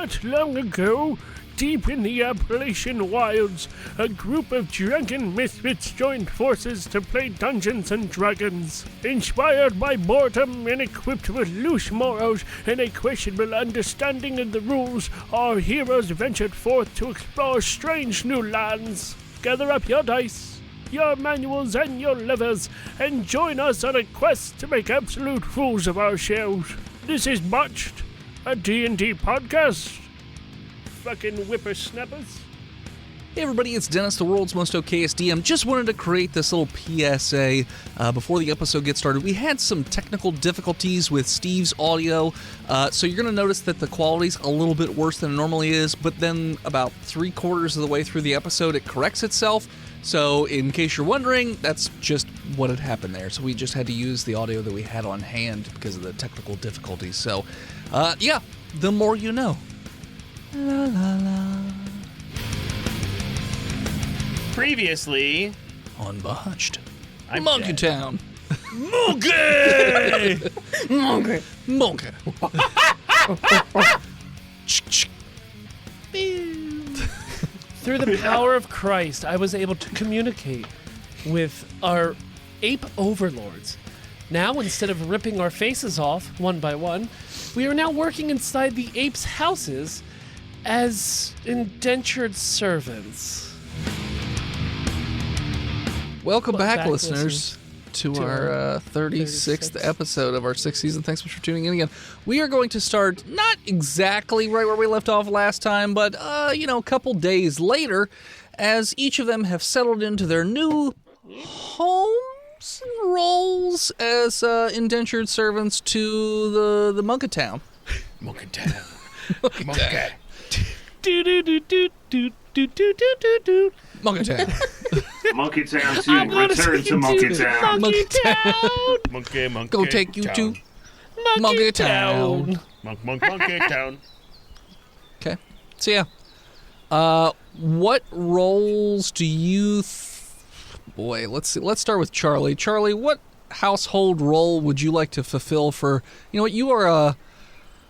Not long ago, deep in the Appalachian wilds, a group of drunken misfits joined forces to play Dungeons and Dragons. Inspired by boredom and equipped with loose morals and a questionable understanding of the rules, our heroes ventured forth to explore strange new lands. Gather up your dice, your manuals, and your levers, and join us on a quest to make absolute fools of ourselves. This is Botched, a D&D podcast. Fucking whippersnappers. Hey everybody, it's Dennis, the world's most okayest DM. Just wanted to create this little PSA before the episode gets started. We had some technical difficulties with Steve's audio, so you're going to notice that the quality's a little bit worse than it normally is, but then about 3/4 of the way through the episode, it corrects itself. So in case you're wondering, that's just what had happened there. So we just had to use the audio that we had on hand because of the technical difficulties. So, yeah, the more you know. La, la, la. Previously On Botched. I'm Monke dead. Town. Monke! Monke. Through the power of Christ, I was able to communicate with our ape overlords. Now, instead of ripping our faces off one by one, we are now working inside the apes' houses as indentured servants. Welcome back, back, listeners, to to our our 36th episode of our 6th season. Thanks so much for tuning in again. We are going to start not exactly right where we left off last time, but, a couple days later, as each of them have settled into their new homes and roles as indentured servants to the Monke Town. Monke Town. Monke. Do-do-do-do-do-do-do-do-do. Monke Town. Monkey Town I'm 2. gonna Return take to you Monkey to Town. Monkey Town. Monkey Go take you Town. to Monke Town. Monkey Town. Okay. So yeah, what roles do you? Boy, let's see. Let's start with Charlie. Charlie, what household role would you like to fulfill for? You know what? You are a.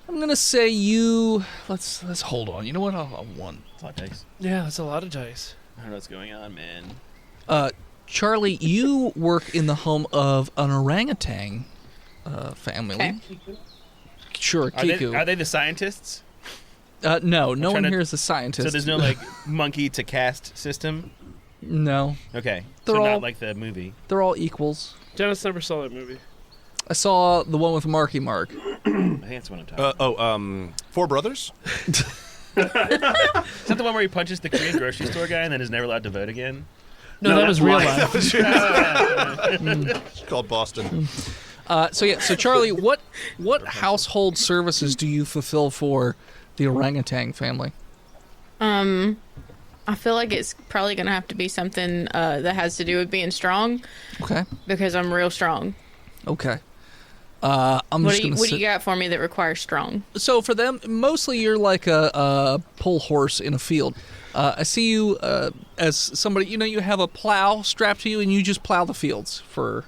I'm gonna say you. Let's hold on. You know what? I'll one. It's a lot of dice. Yeah, that's a lot of dice. I don't know what's going on, man. Charlie, you work in the home of an orangutan family. Okay. Sure, Kiku. Are they the scientists? No one trying to- here is a scientist. So there's no monkey to cast system? No, Okay. They're so all- not like the movie. they're all equals. Dennis never saw that movie. I saw the one with Marky Mark. I think that's what I'm talking about. Four Brothers? Is that the one where he punches the Korean grocery store guy and then is never allowed to vote again? No, that was that's real life. life. It's called Boston. So Charlie, what household services do you fulfill for the orangutan family? I feel like it's probably gonna have to be something that has to do with being strong Okay. because I'm real strong. Okay. What do you got for me that requires strong? So for them, mostly you're like a pull horse in a field. I see you as somebody. You have a plow strapped to you, and you just plow the fields for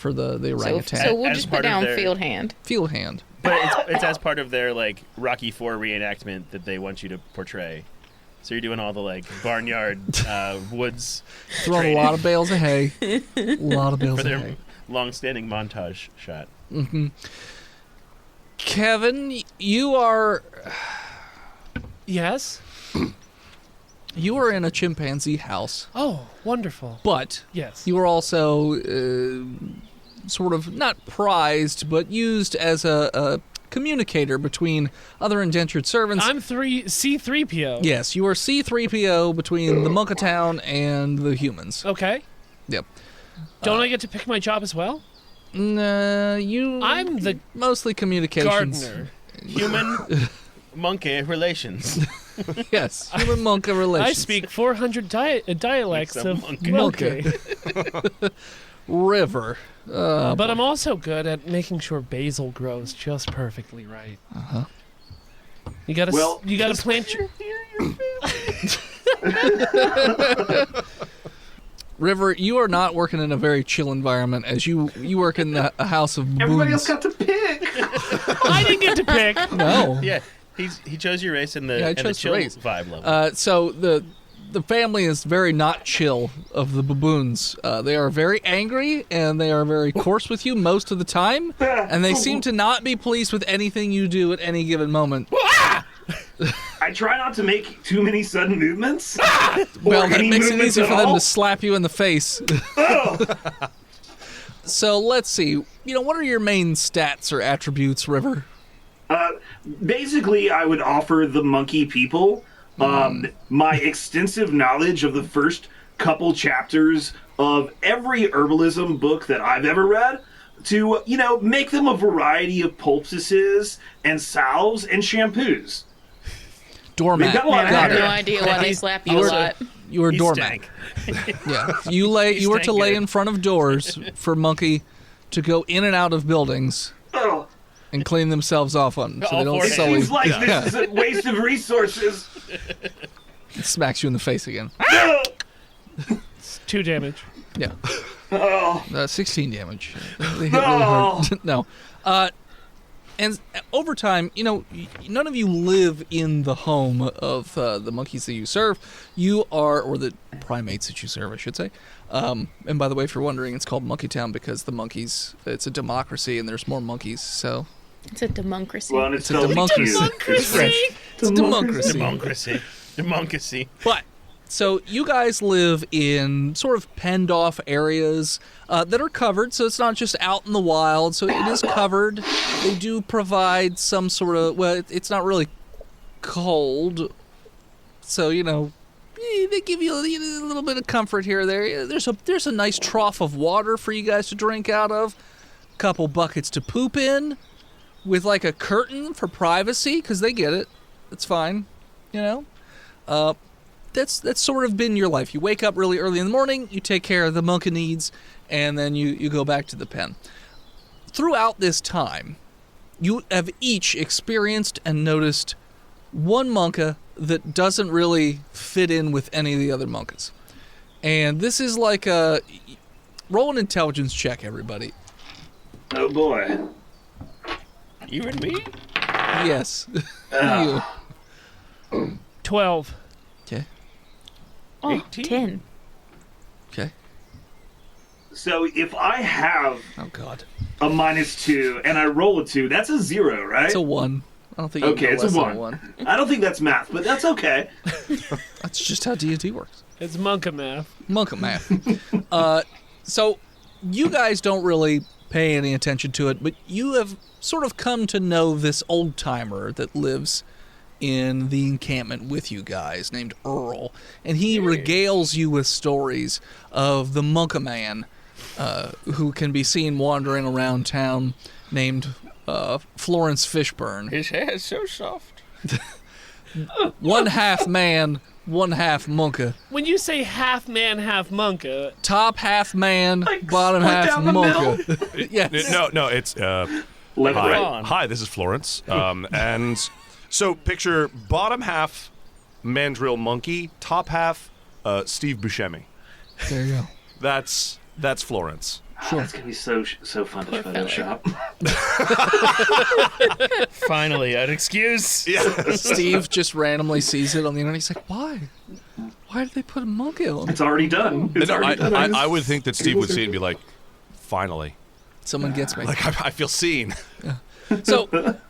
the orangutan. So we'll As just part put of down their- field hand. Field hand. But it's as part of their Rocky IV reenactment that they want you to portray. So you're doing all the barnyard woods Throwing a lot of bales of hay. A lot of bales for of their hay. long-standing montage shot. Mm-hmm. Kevin, you are Yes? in a chimpanzee house, Oh, wonderful. but Yes. you are also sort of not prized, but used as a communicator between other indentured servants. I'm C3PO. Yes, you are C-3PO between the Monke Town and the humans. Okay. Yep. Don't I get to pick my job as well? I'm the mostly communications. Gardener. Human monkey relations. Yes, human Monke relations. I speak 400 dialects Some of monkey. monkey. River. But I'm also good at making sure basil grows just perfectly right. Uh-huh. You gotta Well, you gotta plant your River, you are not working in a very chill environment as you work in a house of Everybody boons. else got to pick. I didn't get to pick. No. Yeah. He chose your race and the Yeah, I and the chose the chill race. vibe level. So the family is very not chill of the baboons. They are very angry and they are very coarse with you most of the time, and they seem to not be pleased with anything you do at any given moment. I try not to make too many sudden movements. Well, that any makes it movements easy at for them all. to slap you in the face. So let's see. What are your main stats or attributes, River? Basically, I would offer the monkey people my extensive knowledge of the first couple chapters of every herbalism book that I've ever read to, make them a variety of poultices and salves and shampoos. Doormat. They've got a lot I of have hair. no idea why they slap you a lot. You were He's doormat. stank. Yeah. You were to stank lay good. in front of doors for Monkey to go in and out of buildings Oh, and clean themselves off on so All they don't four it sully. seems like this is a waste of resources. Smacks you in the face again. 2 damage. Yeah. Oh, 16 damage. They hit really hard. No. And over time, none of you live in the home of the monkeys that you serve. You are, or the primates that you serve, I should say. And by the way, if you're wondering, it's called Monke Town because the monkeys, it's a democracy and there's more monkeys, so. It's a democracy. well, and it's It's a spelled democracy. Q. It's French. It's a democracy. Democracy. But, so you guys live in sort of penned off areas that are covered, so it's not just out in the wild, so it is covered. They do provide some sort of, it's not really cold, so, they give you a little bit of comfort here or there. There's a nice trough of water for you guys to drink out of, a couple buckets to poop in, with like a curtain for privacy, because they get it. It's fine, That's sort of been your life. You wake up really early in the morning, you take care of the monka needs, and then you go back to the pen. Throughout this time, you have each experienced and noticed one monka that doesn't really fit in with any of the other monkas. And this is like a... Roll an intelligence check, everybody. Oh boy. You and me? Yes. You. 12. Okay. Oh, 18. 10. Okay. So if I have Oh, God. a -2 and I roll a 2, that's a 0, right? It's a 1. I don't think you Okay, can go it's a less than 1. I don't think that's math, but that's okay. That's just how D&D works. It's Monka math. Monka math. So you guys don't really pay any attention to it, but you have sort of come to know this old timer that lives in the encampment with you guys named Earl, and he regales you with stories of the Monka man who can be seen wandering around town named Florence Fishburne. His hair is so soft. One half man, one half Monka. When you say half man, half Monka, Top half man, Like, bottom split half down the Monka. Yes. No, it's Left, hi. right. Hi, this is Florence. And so picture bottom half Mandrill Monkey, top half Steve Buscemi. There you go. That's Florence. That's gonna be so fun to Poor fella. Photoshop. Finally, an excuse. Yeah. Steve just randomly sees it on the internet. He's like, why? Why did they put a monkey on it? It's already done. It's No, already done. I would think that Steve would see it and be like, finally. Someone gets me. Like, I feel seen. So,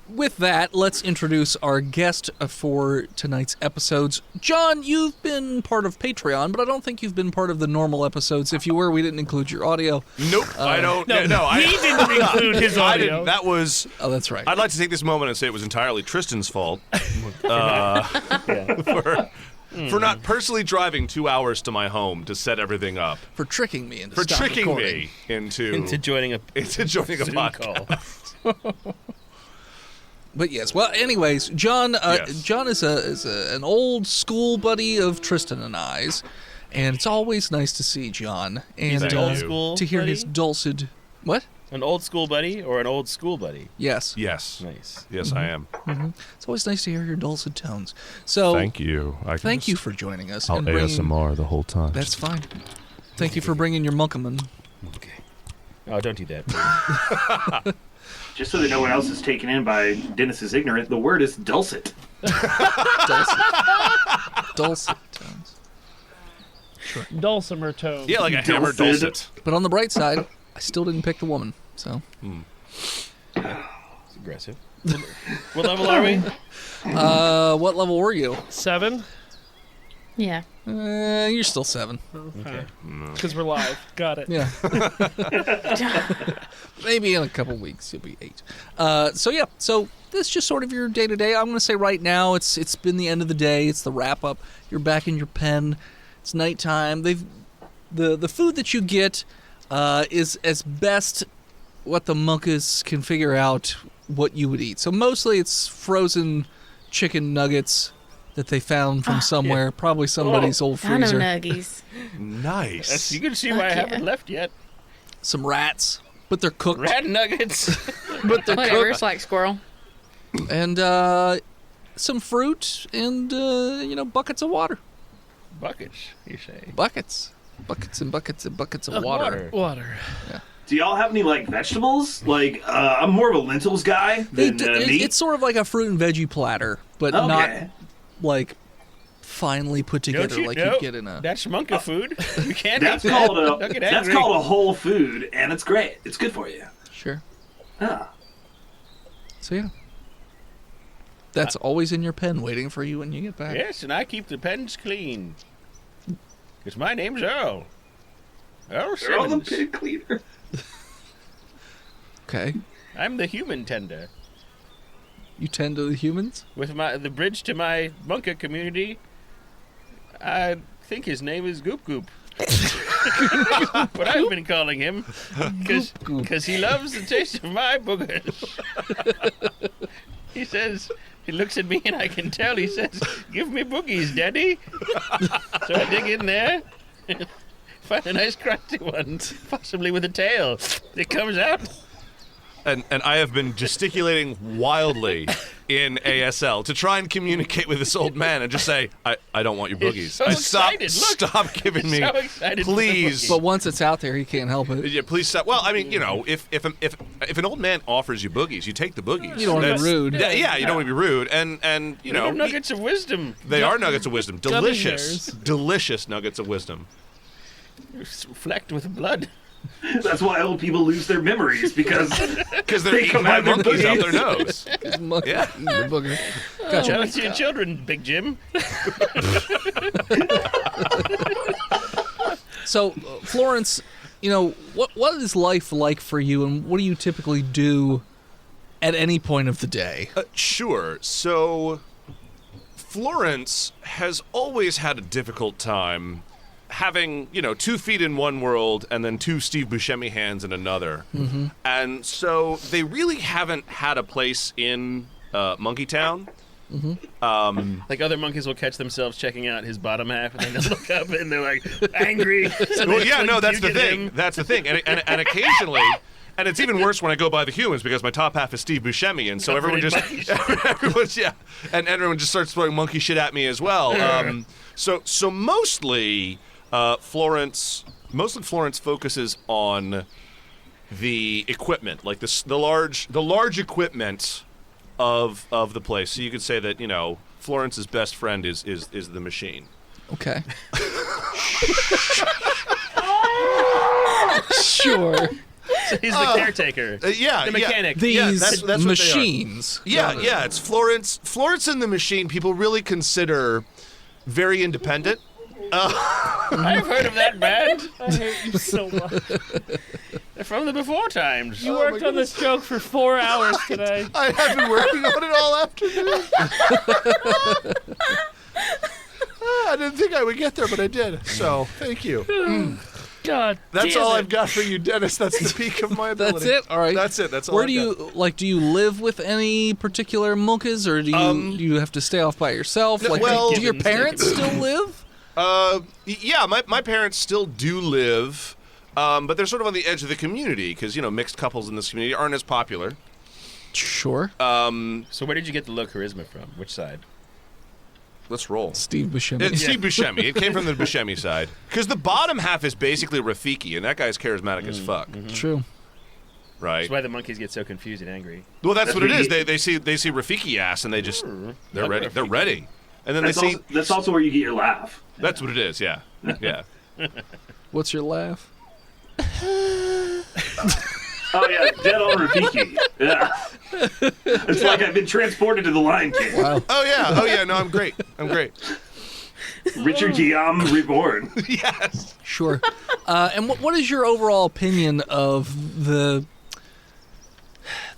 with that, let's introduce our guest for tonight's episodes. John, you've been part of Patreon, but I don't think you've been part of the normal episodes. If you were, we didn't include your audio. Nope, I don't. No, he didn't include his I audio. didn't. That was. Oh, that's right. I'd like to take this moment and say it was entirely Tristan's fault for not personally driving 2 hours to my home to set everything up. For tricking me into For stop tricking recording. me into joining a joining a Zoom podcast. call. But yes, well, anyways, John. Yes. John is an old school buddy of Tristan and I's, and it's always nice to see John and Thank old you. school to hear buddy? his dulcet. What? An old school buddy or an old school buddy? Yes. Yes. Nice. Yes, I am. It's always nice to hear your dulcet tones. So Thank you. thank you for joining us. I'll and bringing, ASMR the whole time. That's fine. Thank you for bringing your monkaman. Okay. Oh, don't do that. Please. Just so that no one else is taken in by Dennis's ignorance, the word is dulcet. Dulcet tones. Dulcimer tone. Yeah, like a hammer dulcet. But on the bright side, I still didn't pick the woman. So. It's aggressive. What level are we? What level were you? 7. Yeah. You're still 7. Okay. Because we're live. Got it. Yeah. Maybe in a couple weeks you'll be 8. So that's just sort of your day to day. I'm going to say right now it's been the end of the day. It's the wrap up. You're back in your pen. It's nighttime. The food that you get is as best what the monkeys can figure out what you would eat. So mostly it's frozen chicken nuggets that they found from somewhere, probably somebody's old freezer. I know nuggies. Nice. You can see why I haven't left yet. Some rats, but they're cooked. Rat nuggets. But they're Whatever, cooked. it's like squirrel. And some fruit and buckets of water. Buckets, you say? Buckets and buckets and buckets of water. Water. Do y'all have any like vegetables? Like I'm more of a lentils guy than meat. It's sort of like a fruit and veggie platter, but not like finely put together like you'd get in a. That's monkey food. You can't That's eat called that. a Don't get that's angry. called a whole food, and it's great. It's good for you. Sure. Ah. So yeah. That's always in your pen waiting for you when you get back. Yes, and I keep the pens clean. Because my name's Earl. Earl They're all the Simmons. pig cleaner. Okay. I'm the human tender. You tend to the humans? With the bridge to my Monka community, I think his name is Goop Goop. But I've been calling him because he loves the taste of my boogers. He says, he looks at me and I can tell, he says, "Give me boogies, Daddy." So I dig in there, find a nice crunchy one, possibly with a tail. It comes out. And I have been gesticulating wildly in ASL to try and communicate with this old man and just say, I don't want your boogies. so excited. Look. Stop giving me, So excited for the please. boogies. But once it's out there, he can't help it. Yeah, please stop. Well, I mean, if an old man offers you boogies, you take the boogies. You don't want to be rude. Yeah, you don't want to be rude, and Little nuggets of wisdom. they are nuggets of wisdom, Gummy delicious, bears. delicious nuggets of wisdom. Flecked with blood. That's why old people lose their memories because Because they're They eaten come by out of their monkeys out boogies. their nose. Monkey Yeah. eating the booger. Show it to your children, Big Jim. So, Florence, what is life like for you, and what do you typically do at any point of the day? Sure. So, Florence has always had a difficult time having, 2 feet in one world and then 2 Steve Buscemi hands in another. Mm-hmm. And so they really haven't had a place in Monke Town. Mm-hmm. Like other monkeys will catch themselves checking out his bottom half, and then they'll look up and they're like angry. So Well, they yeah, no, that's the puke at thing. him. That's the thing. And occasionally, and it's even worse when I go by the humans because my top half is Steve Buscemi, and so everyone just, everyone just starts throwing monkey shit at me as well. So mostly, Florence focuses on the equipment, like the large equipment of the place. So you could say that Florence's best friend is the machine. Okay. Sure. He's the caretaker. Yeah, The mechanic. These that's what they are. machines. Yeah, it's Florence. Florence and the Machine. People really consider very independent. I've heard of that band. I hate you so much. They're from the before times. You worked on this joke for 4 hours today. I have been working on it all afternoon. I didn't think I would get there, but I did. So thank you. God, That's damn all it. I've got for you, Dennis. That's the peak of my ability. That's it. All right. That's it. That's all. Where I've do got. you live with any particular monkeys, or do you have to stay off by yourself? No, Like, well- do your parents still live? Yeah, my parents still do live, but they're sort of on the edge of the community because mixed couples in this community aren't as popular. Sure. So where did you get the low charisma from? Which side? Let's roll. Steve Buscemi. It's Steve Buscemi. It came from the Buscemi side because the bottom half is basically Rafiki, and that guy's charismatic as fuck. True. right? That's why the monkeys get so confused and angry. Well, that's what it is. They see Rafiki ass and they just they're ready. They're ready. And then that's also where you get your laugh. That's what it is. Yeah. Yeah. What's your laugh? Oh yeah, dead on Rafiki. Yeah. It's like I've been transported to the Lion King. Wow. Oh yeah. No, I'm great. Richard Guillaume reborn. Yes. Sure. And what is your overall opinion of the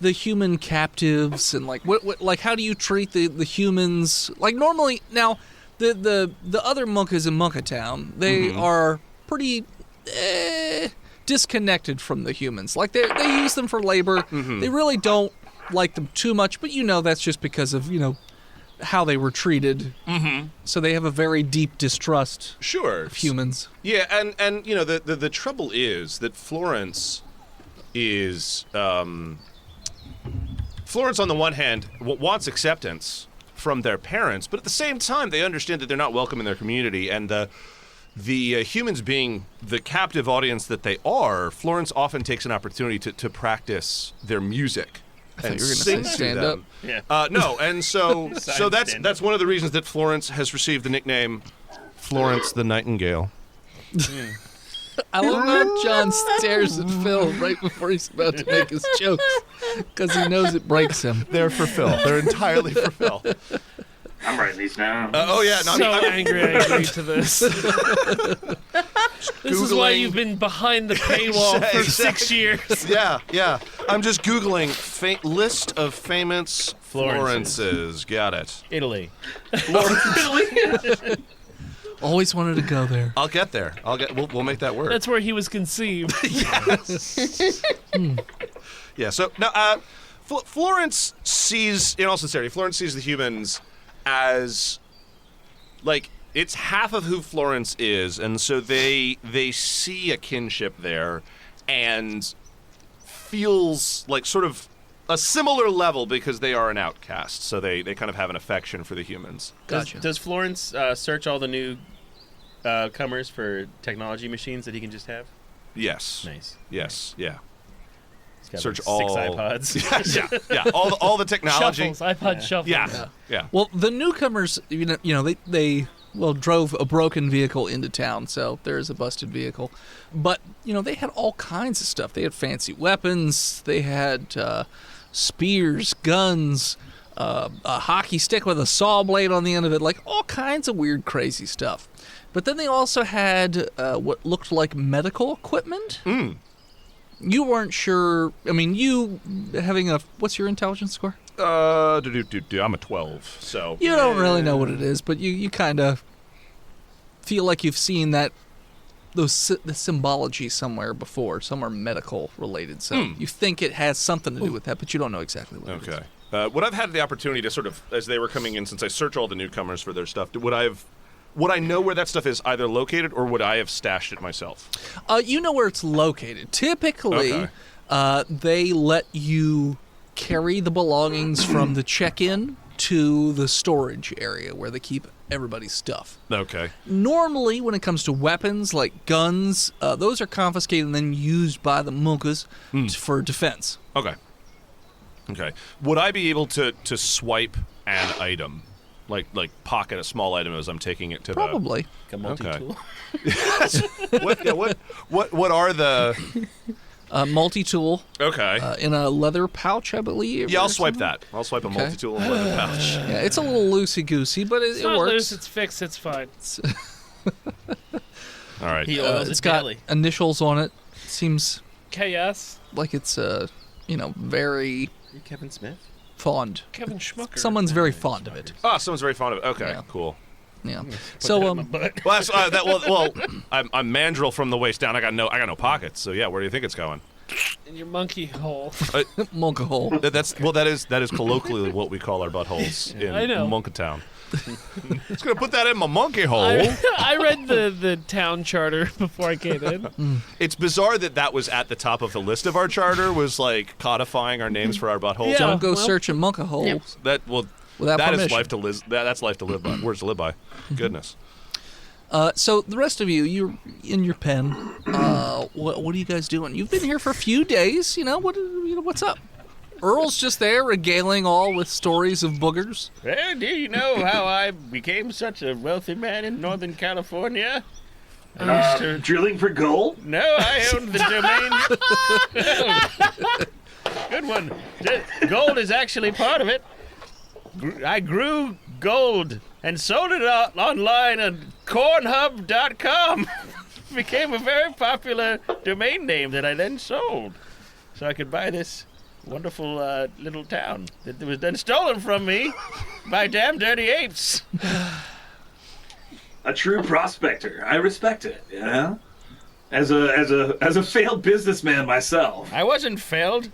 human captives and like what how do you treat the humans? Like normally now the other monkas in Monke Town, they are pretty disconnected from the humans. Like they use them for labor. They really don't like them too much, but that's just because of how they were treated. So they have a very deep distrust of humans. Yeah, and the trouble is that Florence is Florence on the one hand wants acceptance from their parents, but at the same time they understand that they're not welcome in their community, and the humans being the captive audience that they are, Florence often takes an opportunity to practice their music. And you were gonna sing say to stand them. Yeah. No, and so that's one of the reasons that Florence has received the nickname Florence the Nightingale. I love how John stares at Phil right before he's about to make his jokes because he knows it breaks him. They're for Phil. They're entirely for Phil. I'm writing these down. Oh yeah, no, So angry I agreed to this. This is why you've been behind the paywall for 6 years. Yeah. I'm just Googling list of famous Florences. Got it. Italy. Always wanted to go there. I'll get there. We'll make that work. That's where he was conceived. Yes. Yeah. So now, Florence sees, in all sincerity, Florence sees the humans as like it's half of who Florence is, and so they see a kinship there, and feels like sort of a similar level because they are an outcast. So they kind of have an affection for the humans. Gotcha. Does Florence search all the new comers for technology machines that he can just have? Yes. Nice. Yes. Yeah. He's got Search like all 6 iPods. yeah. All the technology. Shuffles, iPod shuffles. Yeah. Well, the newcomers, they drove a broken vehicle into town, so there's a busted vehicle. But, they had all kinds of stuff. They had fancy weapons. They had spears, guns, a hockey stick with a saw blade on the end of it, like all kinds of weird, crazy stuff. But then they also had what looked like medical equipment. You weren't sure. I mean, you having what's your intelligence score? I'm a 12, so You don't really know what it is, but you kind of feel like you've seen the symbology somewhere before, somewhere medical related. So you think it has something to do with that, but you don't know exactly what it is. Okay. What I've had the opportunity to sort of, as they were coming in, since I search all the newcomers for their stuff, would I know where that stuff is either located, or would I have stashed it myself? You know where it's located. Typically, they let you carry the belongings from the check-in to the storage area where they keep everybody's stuff. Okay. Normally, when it comes to weapons like guns, those are confiscated and then used by the monkas for defense. Okay. Would I be able to swipe an item? Like pocket a small item as I'm taking it to Probably. Like a multi-tool. What are the Multi-tool. Okay. In a leather pouch, I believe. Yeah, I'll swipe that. I'll swipe a multi-tool in a leather pouch. Yeah, it's a little loosey-goosey, but it Not works. loose, it's fixed, it's fine. All right. He oils It's it got daily. initials on it. Seems KS, like it's very You're Kevin Smith? fond. Kevin Schmucker. Someone's very fond of it. Oh, someone's very fond of it. Okay, Yeah. cool. Yeah. Put So that in my butt. Well, that's, I'm mandrill from the waist down. I got no pockets. So yeah, where do you think it's going? In your monkey hole. Monke hole. That is colloquially what we call our buttholes in I know. Monke Town. Just gonna put that in my monkey hole. I read the town charter before I came in. It's bizarre that was at the top of the list of our charter, was like codifying our names for our buttholes. Yeah. Don't go well- searching Monke holes. Yep. That Without that is permission. life to live. That's life to live by. Words to live by. Goodness. So the rest of you, you're in your pen. What are you guys doing? You've been here for a few days. What's up? Earl's just there, regaling all with stories of boogers. Well, do you know how I became such a wealthy man in Northern California? Drilling for gold? No, I owned the domain. Good one. Gold is actually part of it. I grew gold and sold it online on cornhub.com. Became a very popular domain name that I then sold. So I could buy this wonderful little town that was then stolen from me by damn dirty apes. A true prospector. I respect it, you know? As a failed businessman myself. I wasn't failed.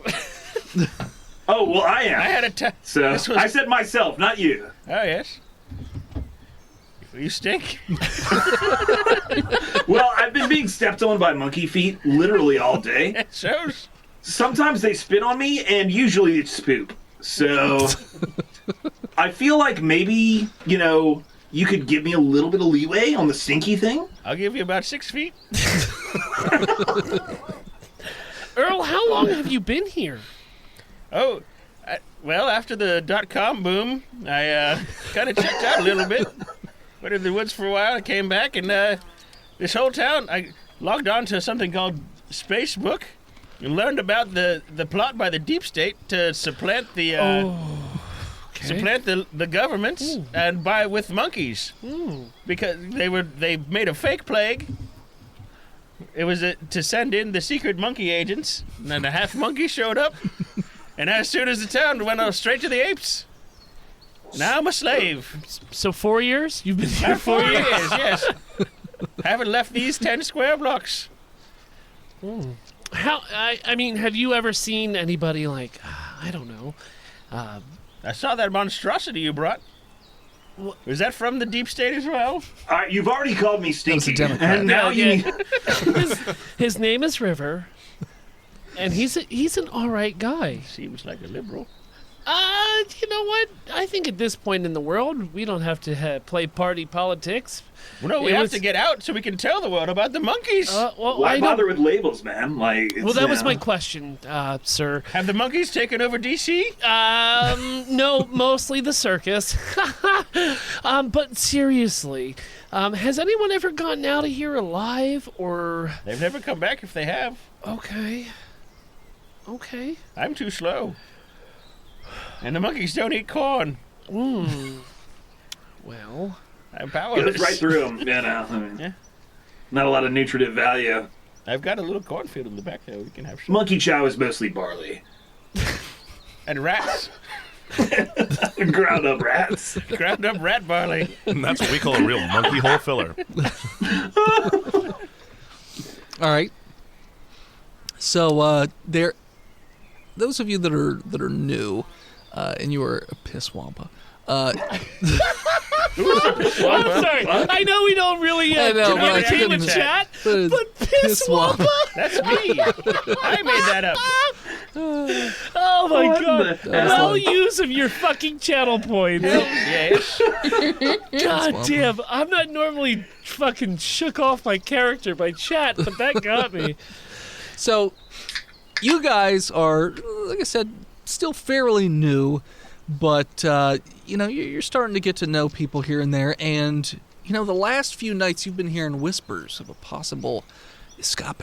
Oh, well, I am. I had a So, I said myself, not you. Oh, yes. You stink. Well, I've been being stepped on by monkey feet literally all day. It shows. Sometimes they spit on me, and usually it's poop. So, I feel like maybe, you could give me a little bit of leeway on the stinky thing. I'll give you about 6 feet. Earl, how long have you been here? Oh, well, after the .com boom, I kind of checked out a little bit. Went in the woods for a while. I came back, and this whole town, I logged on to something called Spacebook and learned about the plot by the deep state to supplant the the governments and with monkeys because they made a fake plague. It was to send in the secret monkey agents, and then a half monkey showed up. And as soon as the town went straight to the apes. Now I'm a slave. So 4 years? You've been here 4 years, yes. Haven't left these 10 square blocks. I mean, have you ever seen anybody like, I don't know. I saw that monstrosity you brought. Was that from the deep state as well? You've already called me stinky. Democrat. And now His name is River, and he's an all right guy. Seems like a liberal. You know what? I think at this point in the world, we don't have to play party politics. Well, no, we have to get out so we can tell the world about the monkeys. Why bother with labels, man? Well, that was my question, sir. Have the monkeys taken over D.C.? No, mostly the circus. But seriously, has anyone ever gotten out of here alive, or... They've never come back if they have. Okay. I'm too slow. And the monkeys don't eat corn. Well... I'm It powerless. was right through them, Yeah. Not a lot of nutritive value. I've got a little cornfield in the back there. We can have some. Monkey chow is mostly barley. And rats. Ground up rats. Ground up rat barley. And that's what we call a real monkey hole filler. All right. So those of you that are new, and you are a pisswampa. I'm sorry. I know we don't really communicate with chat, but Pisswampa? That's me. I made that up. Oh my god. Well use of your fucking channel points. Yes. God damn. I'm not normally fucking shook off my character by chat, but that got me. So, you guys are, like I said, still fairly new, but, you're starting to get to know people here and there, and, the last few nights you've been hearing whispers of a possible escape.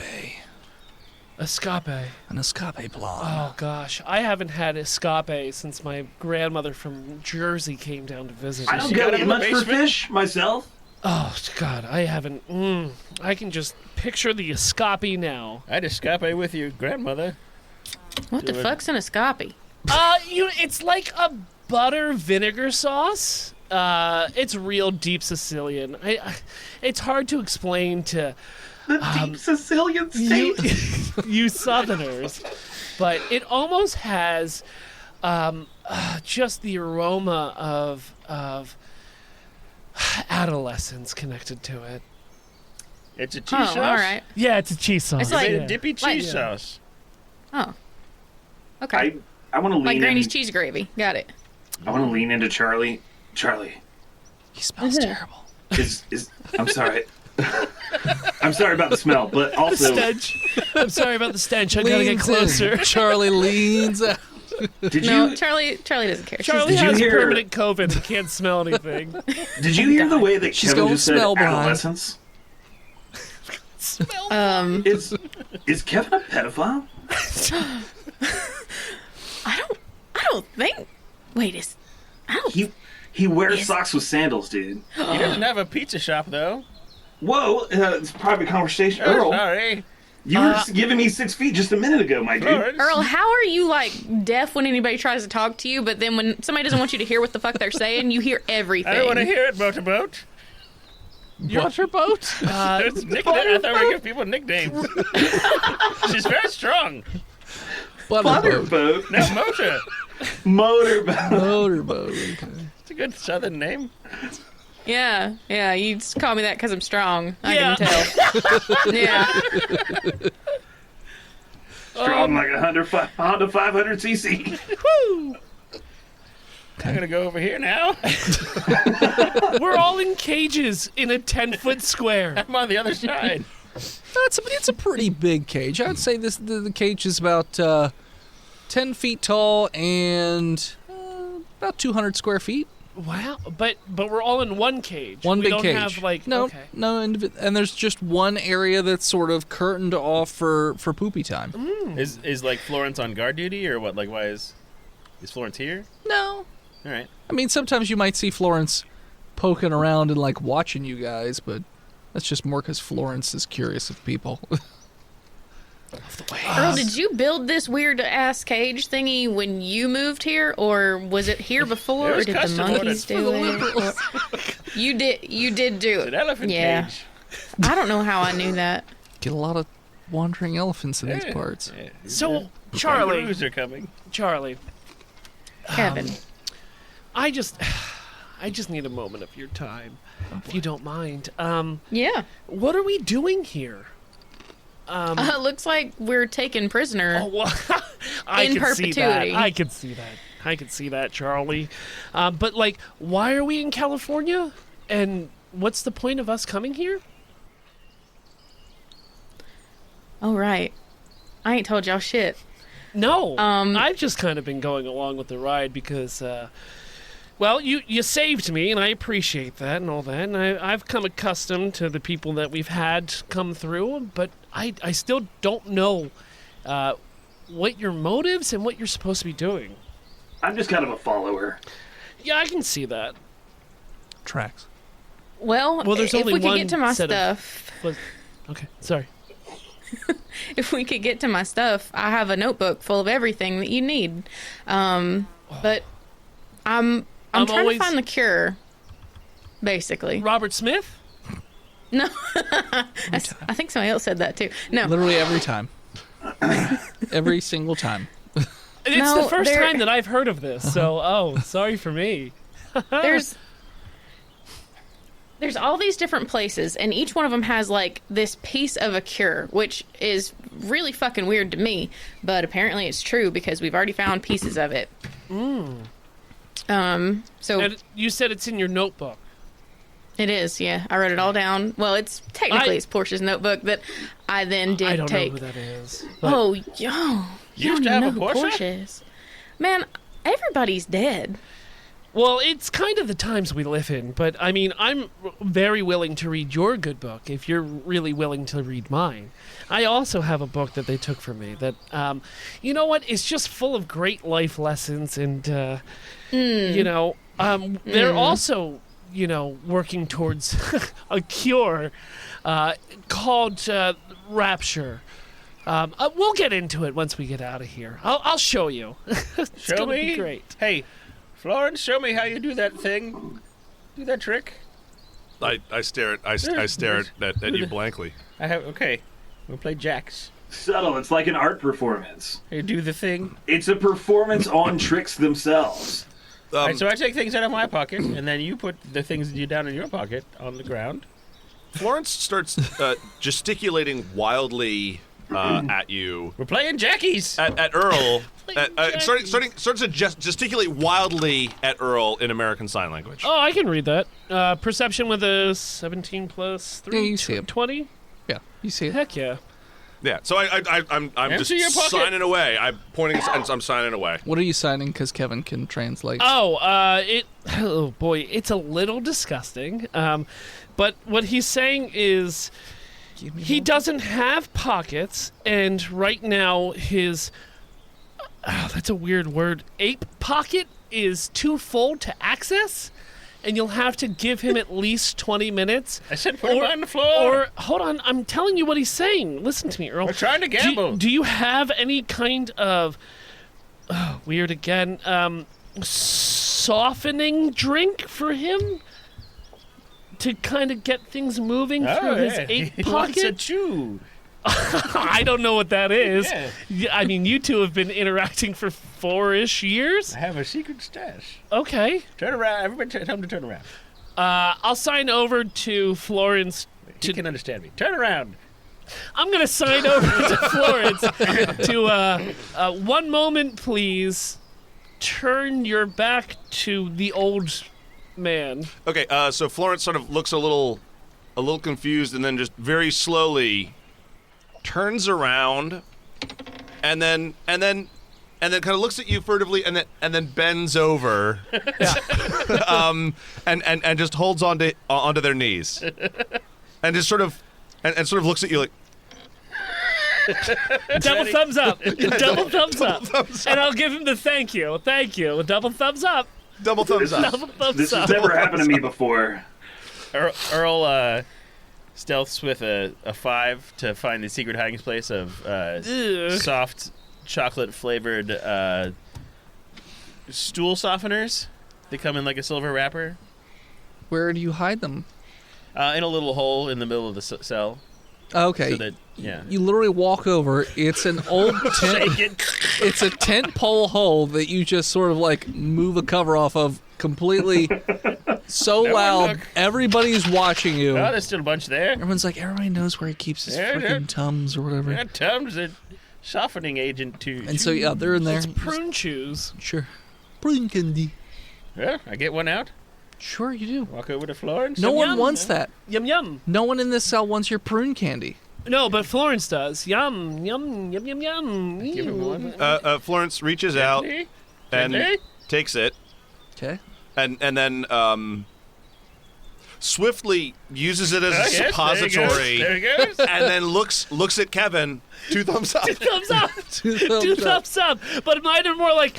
Escape. An escape plan. Oh gosh, I haven't had escape since my grandmother from Jersey came down to visit. I don't go much for fish myself. Oh god, I haven't. I can just picture the escape now. I'd escape with your grandmother. What the fuck's an escape? It's like a butter vinegar sauce. It's real deep Sicilian. It's hard to explain to The deep Sicilian state. you Southerners, but it almost has just the aroma of adolescence connected to it. It's a cheese sauce. All right. Yeah, it's a cheese sauce. It's like- Made a dippy cheese sauce. Oh. Okay. I want to lean Like Granny's in. cheese gravy. Got it. I want to lean into Charlie. Charlie, He smells terrible. I'm sorry. I'm sorry about the smell, but also Stench. I'm sorry about the stench. I gotta get Leans in. closer. Charlie leans out. did No, you Charlie doesn't care. Charlie Did you has hear- permanent COVID and can't smell anything. did you hear the way that She's Kevin going just said smell blind. adolescence? Is Kevin a pedophile? I don't think. Wait, I don't. He wears socks with sandals, dude. He doesn't have a pizza shop, though. Whoa, it's a private conversation. Oh, Earl, sorry. you were giving me 6 feet just a minute ago, my dude. Florence. Earl, how are you like deaf when anybody tries to talk to you, but then when somebody doesn't want you to hear what the fuck they're saying, you hear everything? I don't want to hear it, Motorboat. Motorboat? There's I thought we were giving people nicknames. She's very strong. Motorboat. Motorboat. No, Motor. Motorboat. Motorboat. Okay. It's a good southern name. Yeah, you just call me that because I'm strong. I Yeah. can tell. Yeah. Strong like a Honda 500cc. I'm gonna go over here now. We're all in cages in a 10-foot square. I'm on the other side. It's a pretty big cage. I would say the cage is about 10 feet tall and about 200 square feet. Wow, but we're all in one cage. One we big don't cage. have like no, okay. no, and there's just one area that's sort of curtained off for poopy time. Is like Florence on guard duty or what? Like, why is Florence here? No, All right. I mean sometimes you might see Florence poking around and like watching you guys, but that's just more because Florence is curious of people. Earl, did you build this weird ass cage thingy when you moved here, or was it here before, It or was did the custom monkeys ordered. do it? Or- You did do It's an it. elephant Yeah. cage. I don't know how I knew that. Get a lot of wandering elephants in these Yeah. parts. Yeah. So, Charlie, Kangaroos are coming. Charlie, Kevin. I just need a moment of your time, if you don't mind. Yeah. What are we doing here? Looks like we're taken prisoner. Oh, well, I In can see that. perpetuity. I can see that. I can see that, Charlie. But like, why are we in California? And what's the point of us coming here? Oh, right. I ain't told y'all shit. No, Um, I've just kind of been going along with the ride because, well, you saved me, and I appreciate that and all that. And I've come accustomed to the people that we've had come through, but I still don't know what your motives and what you're supposed to be doing. I'm just kind of a follower. Yeah, I can see that. Tracks. Well, There's if only we could one get to my set of- stuff, Okay, sorry. if we could get to my stuff, I have a notebook full of everything that you need. But I'm I'm trying always- to find the cure. Basically, Robert Smith? no. I think somebody else said that too. No, Literally every time. Every single time. It's No, the first there- time that I've heard of this, so sorry for me. there's all these different places, and each one of them has like this piece of a cure, which is really fucking weird to me, but apparently it's true because we've already found pieces of it. So And you said it's in your notebook. it is, yeah. I wrote it all down. Well, it's technically it's Portia's notebook that I then did I don't take. know who that is. but- Oh, yo, you used don't to even have know a who Porsche? Portia is. Man, everybody's dead. Well, it's kind of the times we live in, but I mean, I'm very willing to read your good book if you're really willing to read mine. I also have a book that they took from me that, you know what, it's just full of great life lessons and, you know, they're also, you know, working towards a cure called Rapture. We'll get into it once we get out of here. I'll show you. It's Show gonna me. be great. Hey, Florence, show me how you do that thing. Do that trick. I stare at you blankly. I have. Okay, we'll play jacks. Subtle. It's like an art performance. You do the thing. It's a performance on tricks themselves. All right, so I take things out of my pocket, and then you put the things that you down in your pocket on the ground. Florence starts gesticulating wildly at you. We're playing jackies. At Earl, starts to gesticulate wildly at Earl in American Sign Language. Oh, I can read that. Perception with a 17 plus 3, Yeah, you see it. 20? Yeah, you see it. Heck yeah. Yeah, so I'm Empty your just pocket. signing away. I'm pointing and I'm signing away. What are you signing? Because Kevin can translate. Oh boy, it's a little disgusting. But what he's saying is he doesn't have pockets, and right now his that's a weird word. Ape pocket is too full to access, and you'll have to give him at least 20 minutes. I said put him on the floor. Or hold on, I'm telling you what he's saying. Listen to me, Earl. We're trying to gamble. Do you have any kind of weird again softening drink for him to kind of get things moving through his ape He wants a pocket? chew. I don't know what that is. Yeah. I mean, you two have been interacting for 4-ish years. I have a secret stash. Okay. Turn around. Everybody tell him to turn around. I'll sign over to Florence. He can understand me. Turn around. I'm going to sign over to Florence to, one moment, please. Turn your back to the old man. Okay, so Florence sort of looks a little confused, and then just very slowly turns around, and then kind of looks at you furtively, and then bends over, and just holds onto their knees, and just sort of looks at you like. Double thumbs up. Double thumbs up. And I'll give him the thank you. Thank you. Double thumbs up. Double thumbs up. Double thumbs This up. has never happened to me before. Earl stealths with a 5 to find the secret hiding place of soft chocolate flavored stool softeners. They come in like a silver wrapper Where do you hide them? in a little hole in the middle of the cell. Okay. So that, yeah. You literally walk over. It's an old tent. Shake it. It's a tent pole hole that you just sort of like move a cover off of completely. So No one loud, look. everybody's watching you. Oh, there's still a bunch there. Everyone's like, everybody knows where he keeps his Yeah, freaking Tums or whatever. Yeah, Tums a softening agent too. And so yeah, they're in there. It's prune shoes. Sure. Prune candy. Yeah, I get one out. Sure, you do. Walk over to Florence. No one yum. wants that. Yum, yum. No one in this cell wants your prune candy. No, but Florence does. Yum, yum, yum, yum, yum. Give him one. Florence reaches out and Gently. takes it, Okay. and then swiftly uses it as a Yes, suppository, There he goes. and then looks at Kevin. 2 thumbs up. Thumbs up. Two Two thumbs up. But mine are more like.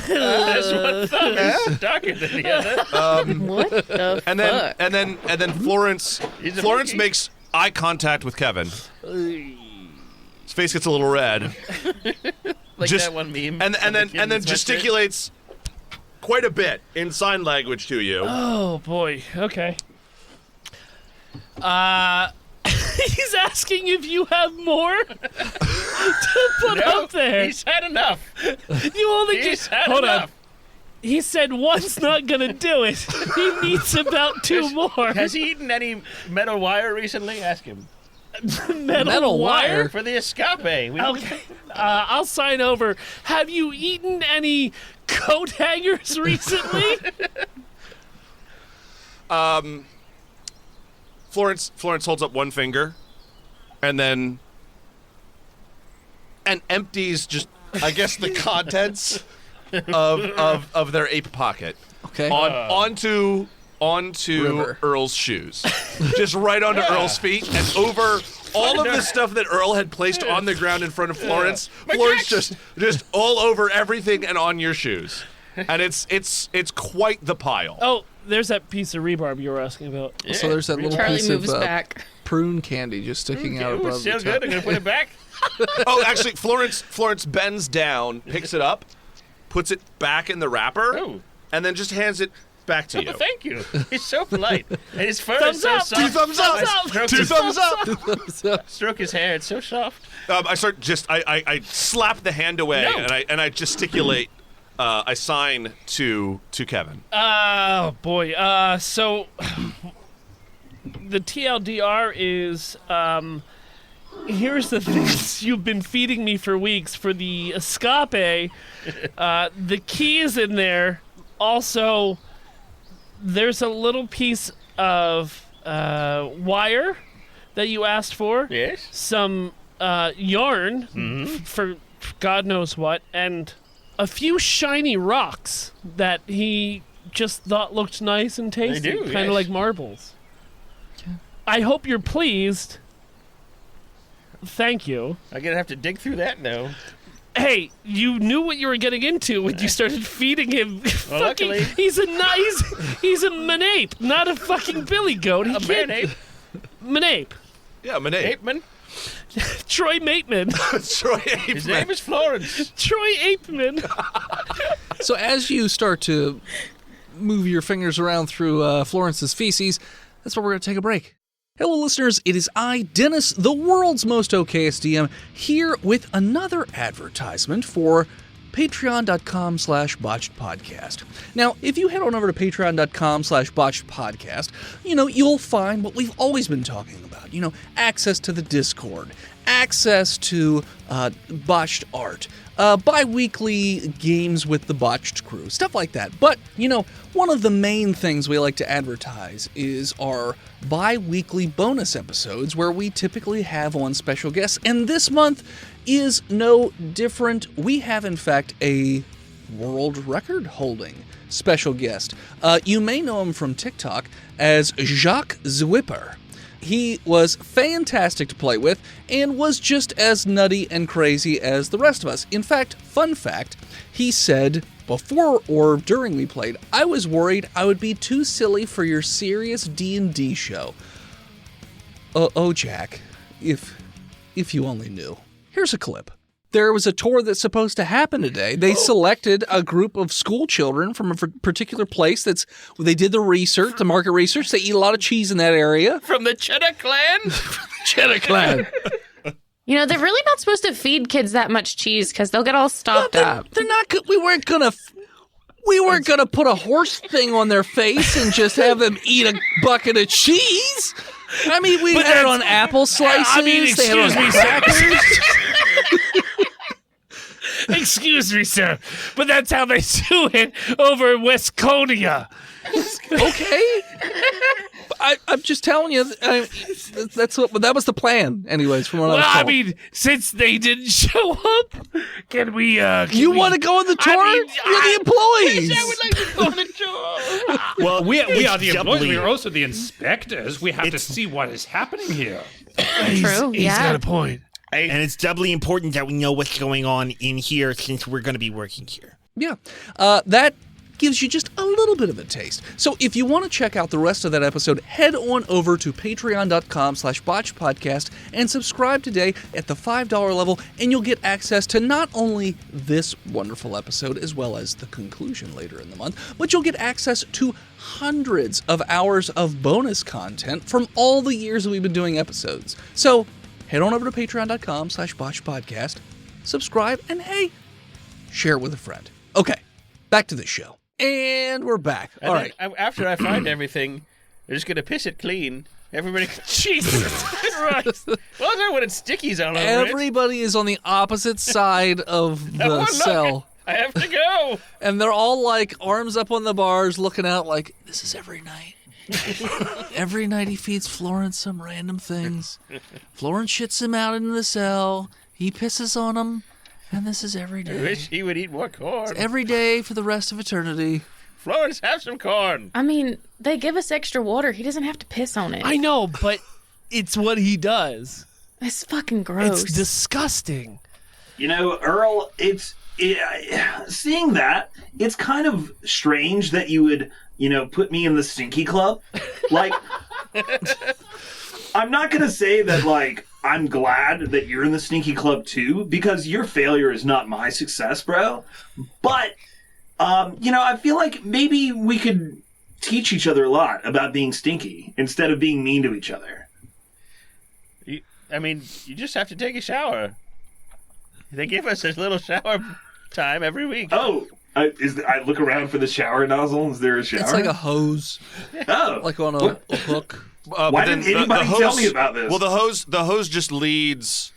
This one thumb is darker than the other. What the And fuck? then Florence He's a Florence monkey. makes eye contact with Kevin. His face gets a little red, Like just- that one meme. and of the kid in then the sweatshirt. gesticulates quite a bit in sign language to you. Oh boy. Okay. He's asking if you have more to put No, up there. He's had enough. You only He's just had hold enough. on. He said one's not gonna do it. He needs about 2 more. Has he eaten any metal wire recently? Ask him. metal wire? For the escape. Okay. I'll sign over. Have you eaten any coat hangers recently? Florence holds up one finger, and empties just, I guess, the contents of their ape pocket Okay. onto River. Earl's shoes, just right onto Earl's feet, and over all of the stuff that Earl had placed on the ground in front of Florence. Florence just all over everything and on your shoes, and it's quite the pile. Oh, there's that piece of rebarb you were asking about. So there's that little Charlie piece moves of back. prune candy just sticking out Ooh, above still the good. top. I'm gonna put it back. Oh, actually, Florence bends down, picks it up, puts it back in the wrapper, Oh. and then just hands it back to you. Thank you. He's so polite. And his fur Thumbs is so up. soft. 2 thumbs up. I stroke 2 his- thumbs up. Stroke his hair. It's so soft. I slap the hand away, No. and I gesticulate. I sign to Kevin. Oh boy. So the TLDR is here's the things you've been feeding me for weeks for the escape. The key is in there. Also, there's a little piece of wire that you asked for. Yes. Some yarn for God knows what, and a few shiny rocks that he just thought looked nice and tasty, They do, kind of yes. like marbles. I hope you're pleased. Thank you. I'm gonna have to dig through that now. Hey, you knew what you were getting into when you started feeding him. Well, luckily- He's a manape, not a fucking billy goat. He A can't. manape? Yeah, Manape. Monet. Apeman. Troy Mateman. Troy His Apeman. name is Florence. Troy Apeman. So as you start to move your fingers around through Florence's feces, that's where we're going to take a break. Hello, listeners. It is I, Dennis, the world's most okayest DM, here with another advertisement for patreon.com/botchedpodcast. Now, if you head on over to patreon.com/botchedpodcast, you'll find what we've always been talking about. Access to the Discord, access to botched art, bi-weekly games with the Botched crew, stuff like that. But, one of the main things we like to advertise is our bi-weekly bonus episodes where we typically have on special guests. And this month is no different. We have, in fact, a world record holding special guest. You may know him from TikTok as Jacques Zwipper. He was fantastic to play with and was just as nutty and crazy as the rest of us. In fact, fun fact, he said before or during we played, I was worried I would be too silly for your serious D&D show. Oh, Jack, if you only knew. Here's a clip. There was a tour that's supposed to happen today. They selected a group of school children from a particular place they did the research, the market research. They eat a lot of cheese in that area. From the Cheddar Clan? Cheddar Clan. They're really not supposed to feed kids that much cheese because they'll get all stopped up. They're not good. We weren't gonna put a horse thing on their face and just have them eat a bucket of cheese. I mean, we had it on apple slices. They had it on crackers. Excuse me, sir, but that's how they do it over in Westconia. Okay. I'm just telling you, that was the plan, anyways. From what I was Well, I told. mean, since they didn't show up, can we? You want to go on the tour? You're the employees. I would like to go on a tour. Well, we are the employees. doubly- We are also the inspectors. We have to see what is happening here. True, He's yeah. got a point. And it's doubly important that we know what's going on in here since we're going to be working here. Yeah. That gives you just a little bit of a taste. So if you want to check out the rest of that episode, head on over to patreon.com/botchedpodcast and subscribe today at the $5 level, and you'll get access to not only this wonderful episode as well as the conclusion later in the month, but you'll get access to hundreds of hours of bonus content from all the years that we've been doing episodes. So head on over to patreon.com/botchedpodcast, subscribe, and hey, share it with a friend. Okay, back to the show. And we're back. And All then right. after I find everything, they're just gonna piss it clean. Everybody, Jesus Christ. well, no, when it's stickies all over it. Everybody is on the opposite side of the Oh, look, cell. I have to go. And they're all like arms up on the bars looking out like, this is every night. Every night he feeds Florence some random things. Florence shits him out into the cell. He pisses on him. And this is every I day. wish he would eat more corn. Every day for the rest of eternity. Florence, have some corn. I mean, they give us extra water. He doesn't have to piss on it. I know, but it's what he does. It's fucking gross. It's disgusting. Earl, seeing that, it's kind of strange that you would, put me in the stinky club. Like, I'm not going to say that, I'm glad that you're in the stinky club too, because your failure is not my success, bro. But, I feel like maybe we could teach each other a lot about being stinky instead of being mean to each other. You just have to take a shower. They give us a little shower time every week. Oh, I look around for the shower nozzle. Is there a shower? It's like a hose, Oh, like on a hook. Why didn't anybody tell me about this? Well, the hose just leads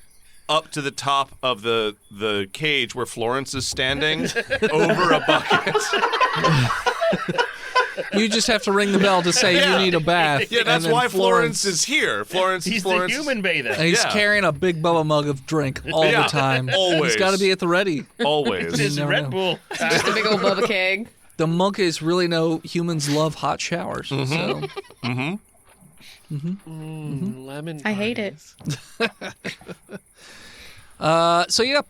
up to the top of the cage where Florence is standing over a bucket. You just have to ring the bell to say you need a bath. Yeah, that's why Florence is here. He's the human bather. And he's carrying a big Bubba mug of drink all the time. Always. He's got to be at the ready. Always. It's Red Bull. Just a big old Bubba keg. The monkeys really know humans love hot showers. So. Lemon. I hate it. So you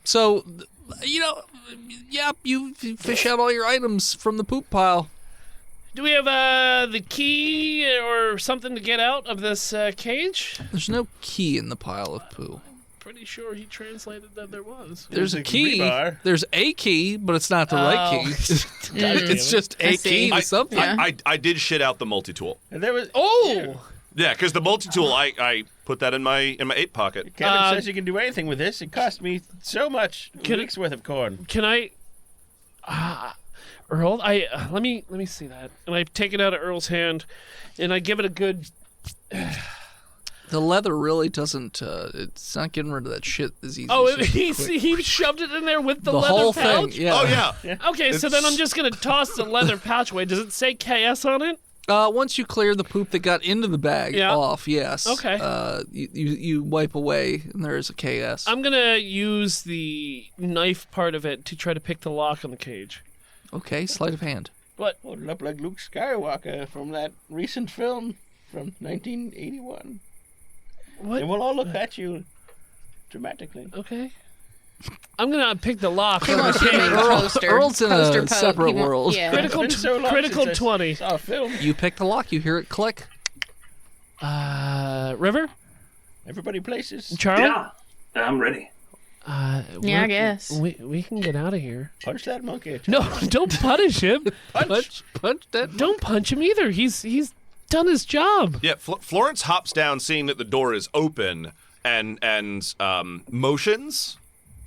fish out all your items from the poop pile. Do we have the key or something to get out of this cage? There's no key in the pile of poo. Pretty sure he translated that there was. There's a key. rebar. There's a key, but it's not the right key. It's just a key to something. I did shit out the multi-tool. And there was Yeah, because the multi-tool, I put that in my 8 pocket. Kevin says you can do anything with this. It cost me so much. A week's worth of corn. Can I? Earl, let me see that. And I take it out of Earl's hand, and I give it a good. The leather really doesn't. It's not getting rid of that shit as easy. Oh, as he shoved it in there with the leather whole pouch. thing. Yeah. Oh yeah. Okay, so then I'm just gonna toss the leather pouch away. Does it say KS on it? Once you clear the poop that got into the bag off, yes. Okay. You wipe away, and there is a KS. I'm gonna use the knife part of it to try to pick the lock on the cage. Okay, sleight of hand. What? Would look like Luke Skywalker from that recent film from 1981. What? And we'll all look at you dramatically. Okay. I'm gonna pick the lock He on the wants you to make cage. a poster. Earl's in Poster a poke. separate He won't- world. Yeah. Critical, It's been so long critical since 20. I saw a film. You pick the lock, you hear it click. River? Everybody places. Charlie? Yeah, I'm ready. Yeah, I guess. We can get out of here. Punch that monkey. No, don't punish him. Punch. Punch that. Don't punch him either. He's done his job. Yeah, Florence hops down, seeing that the door is open, and motions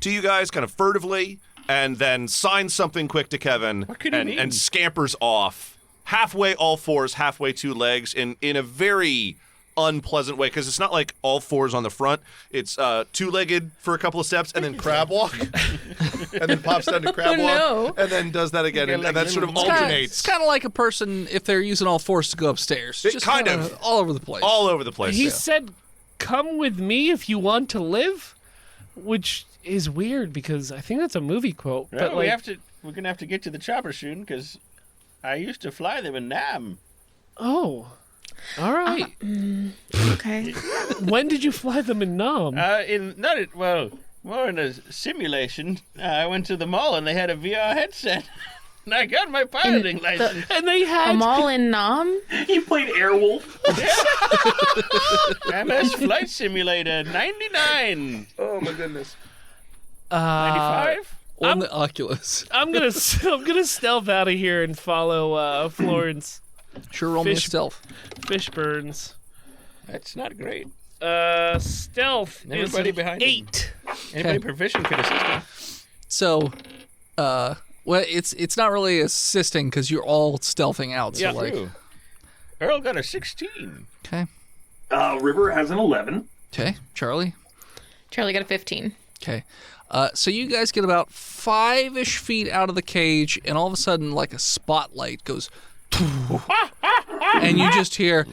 to you guys kind of furtively, and then signs something quick to Kevin, could he mean? and scampers off, halfway all fours, halfway 2 legs, in a very unpleasant way, because it's not like all fours on the front. It's 2-legged for a couple of steps, and then crab walk, and then pops down to crab walk, no. and then does that again, and that sort of alternates. It's kind of like a person if they're using all fours to go upstairs. It Just kind kinda of. all over the place. All over the place. He yeah. said, "Come with me if you want to live," which is weird because I think that's a movie quote. No, But we're like, gonna have to get to the chopper soon because I used to fly them in Nam. oh, all right. Okay. When did you fly them in Nam? More in a simulation. I went to the mall and they had a VR headset. And I got my piloting license. And they had I'm all in Nam. You played Airwolf. MS Flight Simulator 99. Oh my goodness. 95? On the Oculus. I'm gonna stealth out of here and follow Florence Sure, roll me a Fish- stealth. Fishburns. That's not great. Stealth Everybody is behind him. 8. Anybody proficient could assist me. So, well, it's not really assisting because you're all stealthing out. So Yeah. like, Ooh. Earl got a 16. okay, River has an 11. okay, Charlie. Charlie got a 15. Okay. So you guys get about 5-ish feet out of the cage, and all of a sudden, like a spotlight goes, and you just hear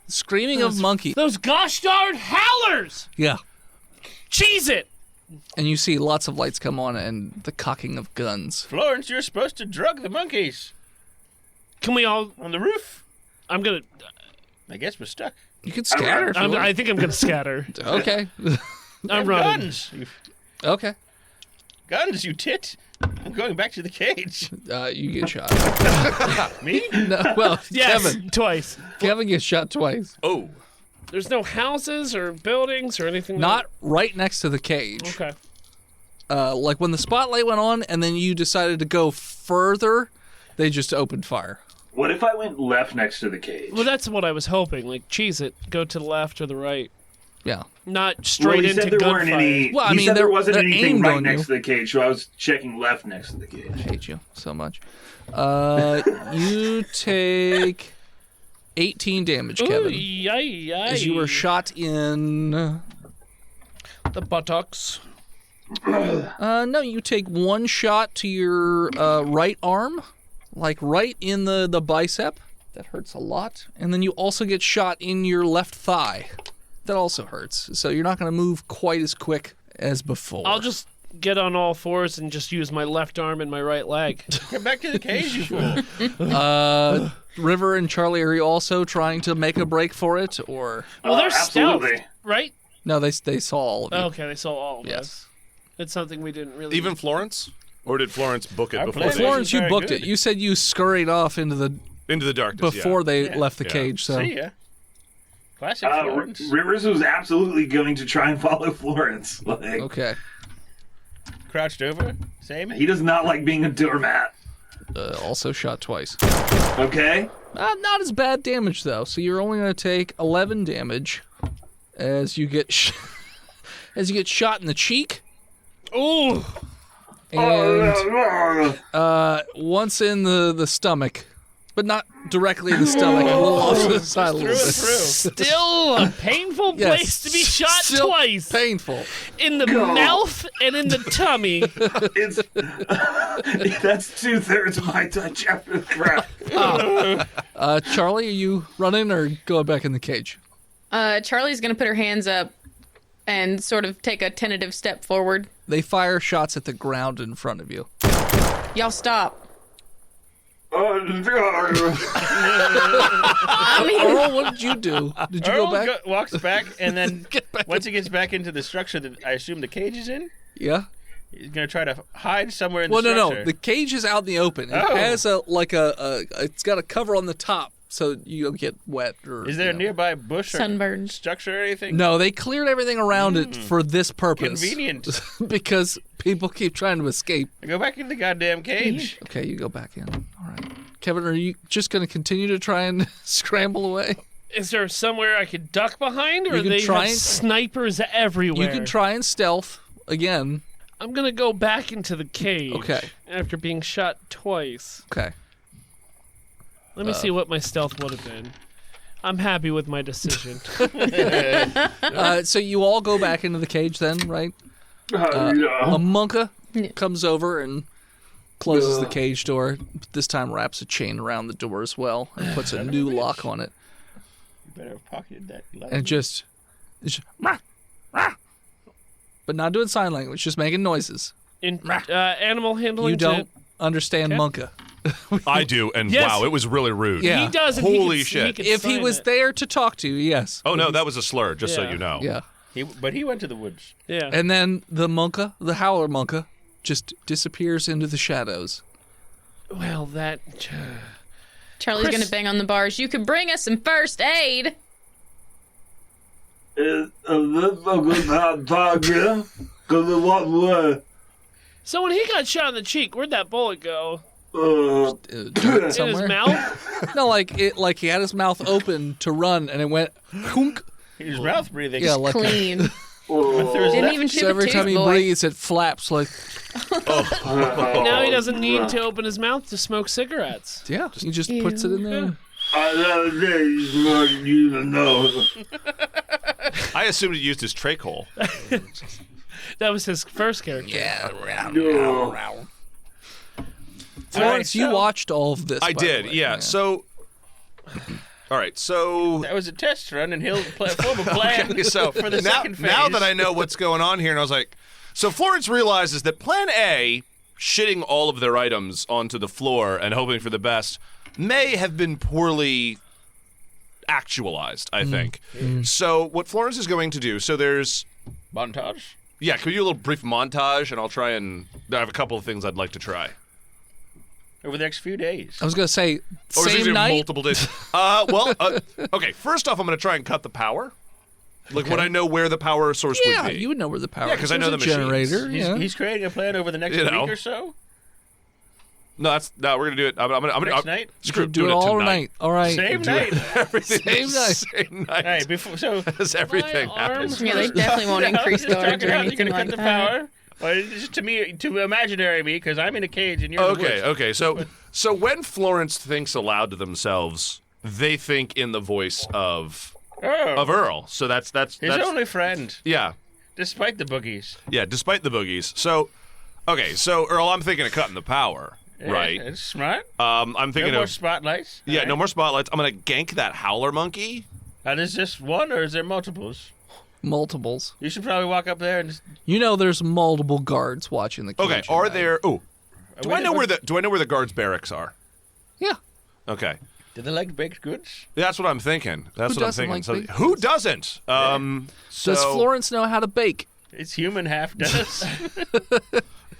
screaming of monkey. Those gosh darn howlers! Yeah. Cheese it! And you see lots of lights come on and the cocking of guns. Florence, you're supposed to drug the monkeys. Can we all? On the roof? I'm gonna. I guess we're stuck. You can scatter if you want. I think I'm gonna scatter. Okay. I'm Have running. Guns. Okay. Guns, you tit. I'm going back to the cage. You get shot. Me? No, well, Yes, Kevin. twice. Kevin gets shot twice. Oh. There's no houses or buildings or anything. Not right next to the cage. Okay. Like when the spotlight went on and then you decided to go further, they just opened fire. What if I went left next to the cage? Well, that's what I was hoping. Like, cheese it. Go to the left or the right. Yeah. Not Well, straight he into said there gunfire. weren't any. Well, I he mean, said there they're- wasn't they're anything aimed right on next you. to the cage, so I was checking left next to the cage. I hate you so much. You take 18 damage, Ooh, Kevin. yay. As you were shot in... The buttocks. No, you take one shot to your right arm, like right in the bicep. That hurts a lot. And then you also get shot in your left thigh. That also hurts. So you're not going to move quite as quick as before. I'll just get on all fours and just use my left arm and my right leg. Get back to the cage, you fool. River and Charlie, are you also trying to make a break for it, or? Well, they're absolutely. stealth, right? No, they saw all of you. Okay, they saw all of us. Yes. It's something we didn't really... Even Florence? Or did Florence book it Our before plan they... Florence, you very booked good. it. You said you scurried off into the darkness, before they Yeah. left the Yeah. cage. So See ya. Classic Florence. Rivers was absolutely going to try and follow Florence. Like, okay. Crouched over. Same. he does not like being a doormat. Also shot twice. Okay? Not as bad damage though. So you're only going to take 11 damage as you get as you get shot in the cheek. Ooh! And once in the stomach, but not directly in the stomach, a little off to the side a little bit. Still a painful Yes, place to be shot still twice. Painful. In the mouth and in the tummy. It's that's 2/3 of my touch after the crap. Charlie, are you running or going back in the cage? Charlie's gonna put her hands up and sort of take a tentative step forward. They fire shots at the ground in front of you. Y'all stop. Earl, what did you do? Did you Earl go back? walks back, and then Get back. once he gets back into the structure that I assume the cage is in, Yeah. he's going to try to hide somewhere in the Well, structure. no. The cage is out in the open. It Oh. has it's got a cover on the top so you don't get wet. Or, Is there a you know. nearby bush or Sunburned. structure or anything? No, they cleared everything around it for this purpose. Convenient. Because people keep trying to escape. Go back in the goddamn cage. Okay, you go back in. All right. Kevin, are you just going to continue to try and scramble away? Is there somewhere I could duck behind, or You can they try have and- snipers everywhere? You can try and stealth again. I'm gonna go back into the cage. Okay. After being shot twice. Okay. Let me see what my stealth would have been. I'm happy with my decision. So you all go back into the cage then, right? A monka comes over and closes the cage door. This time wraps a chain around the door as well and puts a new lock on it. You better have pocketed that. And just "Rah, rah." But not doing sign language, just making noises. In animal handling. You don't understand monka. I do, and Yes. wow, it was really rude. Yeah. He does. And Holy he shit. can If he sign was it. there to talk to you, yes. Oh, no, that was a slur, just so Yeah. you know. Yeah. But he went to the woods. Yeah. And then the monka, the howler monka, just disappears into the shadows. Well, that. Charlie's Chris- gonna bang on the bars. You could bring us some first aid. So when he got shot in the cheek, where'd that bullet go? Somewhere. In his mouth? No, like he had his mouth open to run, and it went hunk. His mouth breathing. Yeah, like Clean. Through his Didn't left- even chip so every a time tooth, he boy. breathes, it flaps like Now he doesn't need to open his mouth to smoke cigarettes. yeah. He just puts it in there. I assumed he used his trach hole. That was his first character. Yeah. All Florence, right, you so- watched all of this. I by the did, way. yeah. So, all right, so That was a test run, and he'll form a plan Okay, so for the now, second phase. now that I know what's going on here, and I was like, so Florence realizes that Plan A, shitting all of their items onto the floor and hoping for the best, may have been poorly actualized, I think. So what Florence is going to do, so there's, montage. yeah, can we do a little brief montage, and I'll try and, I have a couple of things I'd like to try. Over the next few days. I was gonna say Or is same it night. multiple days? Okay, first off, I'm going to try and cut the power. Like, would I know where the power source Yeah, would be? you would know where the power. Yeah, 'cause I is. know There's the a machines. generator. Yeah. He's creating a plan over the next You know. week or so. No, we're gonna do it. I'm gonna Next night? Screw do it doing all tonight. night. All right. Same night. Everything Same is night. Same night. Hey, before so. As everything My arm happens. Yeah, they definitely won't increase guards or You're anything gonna like cut the that. power. Well, it's just to imaginary me because I'm in a cage and you're in the Okay, woods. okay. So when Florence thinks aloud to themselves, they think in the voice of Oh, Earl. So that's his only friend, yeah. despite the boogies. Yeah, despite the boogies. So, okay, so Earl, I'm thinking of cutting the power, right? It's smart. I'm No thinking more of spotlights. yeah, no more spotlights. I'm gonna gank that howler monkey. And is this one or is there multiples? Multiples. You should probably walk up there and just. You know, there's multiple guards watching the kitchen. Okay, are there? Oh, do we- I know where the guards' barracks are? Yeah. Okay, Do they like baked goods? that's what I'm thinking. That's Who what I'm doesn't thinking. like So, baked who goods? doesn't? So, Does Florence know how to bake? It's human, half does.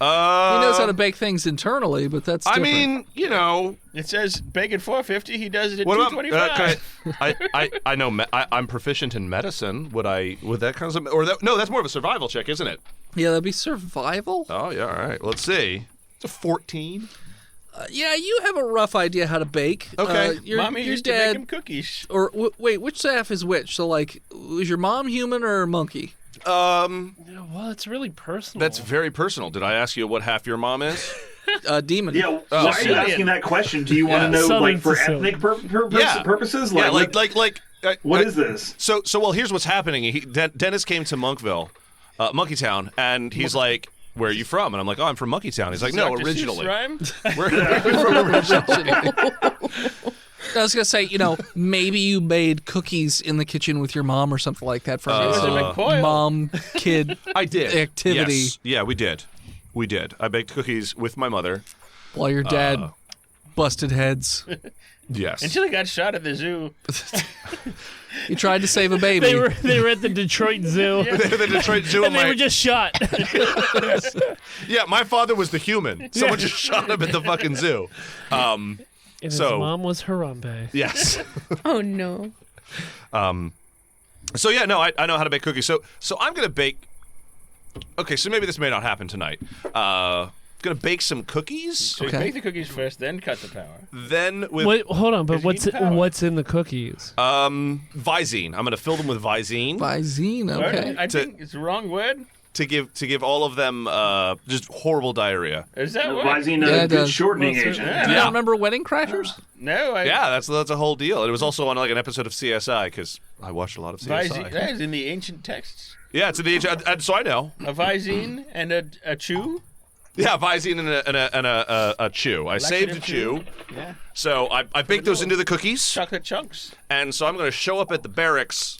He knows how to bake things internally, but that's I different. mean, you know, It says bake at 450. He does it at what about? 225. I know. I'm proficient in medicine. Would that kind of no? That's more of a survival check, isn't it? Yeah, that'd be survival. Oh yeah. All right. Let's see. It's a 14. Yeah, you have a rough idea how to bake. Okay. Mommy your used to make dad, him cookies. or wait, which staff is which? So, like, was your mom human or monkey? Well, it's really personal. That's very personal. Did I ask you what half your mom is? Demon. Yeah, why are you asking that question? Do you want to know, Southern like, for Sicilian. ethnic Yeah. purposes? Yeah, Like, what I- is this? So well, here's what's happening. Dennis came to Monke Town, and he's like, "Where are you from?" And I'm like, "Oh, I'm from Monke Town." He's like, "No, Dr. Seuss originally." rhyme? We're from originally. I was gonna say, you know, maybe you made cookies in the kitchen with your mom or something like that for was a McCoy. mom-kid I did. activity Yes. Yeah, we did. We did. I baked cookies with my mother. while your dad busted heads. Yes. Until he got shot at the zoo. He tried to save a baby. They were at the Detroit Zoo. the Detroit Zoo. And they were just shot. Yeah, my father was the human. Someone just shot him at the fucking zoo. And his So- mom was Harambe. Yes. Oh no. So yeah, no, I know how to bake cookies. So I'm gonna bake. Okay, so maybe this may not happen tonight. Gonna bake some cookies. So Okay. you bake the cookies first, then cut the power. Then with Wait, hold on, but Because you need power. what's in the cookies? Visine. I'm gonna fill them with Visine Visine, okay. I think it's the wrong word. to give all of them just horrible diarrhea. Is that what? Visine, Yeah, a it good does. shortening Well, agent. yeah. Do you not remember Wedding Crashers? No, Yeah, that's a whole deal. And it was also on like an episode of CSI because I watched a lot of CSI. Visine. That is in the ancient texts. Yeah, it's in the so I know. A Visine and a chew. Yeah, Visine and a chew. I saved a chew. Yeah. So I baked those into the cookies, Chocolate chunks. and so I'm going to show up at the barracks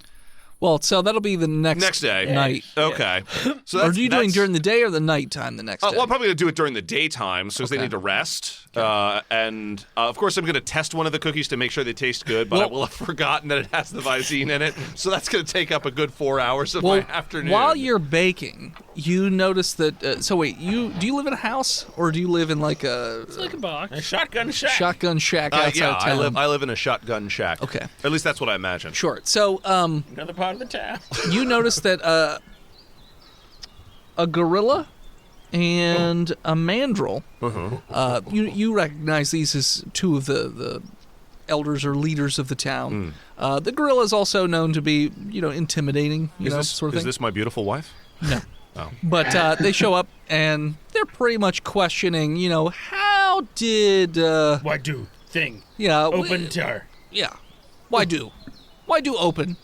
Well, so that'll be the next day. night. Okay. So Or are you doing during the day or the nighttime the next day? Well, I'm probably going to do it during the daytime since they need to rest. And of course, I'm going to test one of the cookies to make sure they taste good, but I will have forgotten that it has the Visine in it. So that's going to take up a good 4 hours of my afternoon. While you're baking, you notice that. So wait, do you live in a house or do you live in like a It's like a box. A shotgun shack. shotgun shack outside yeah, town? I live in a shotgun shack. Okay. At least that's what I imagine. Sure. So Another part of the town. you notice that a gorilla and a mandrill. You recognize these as two of the elders or leaders of the town. The gorilla is also known to be, intimidating, sort of Is thing. this my beautiful wife? No. Oh. But they show up and they're pretty much questioning, how did Why do thing? open tar. yeah. Why do open?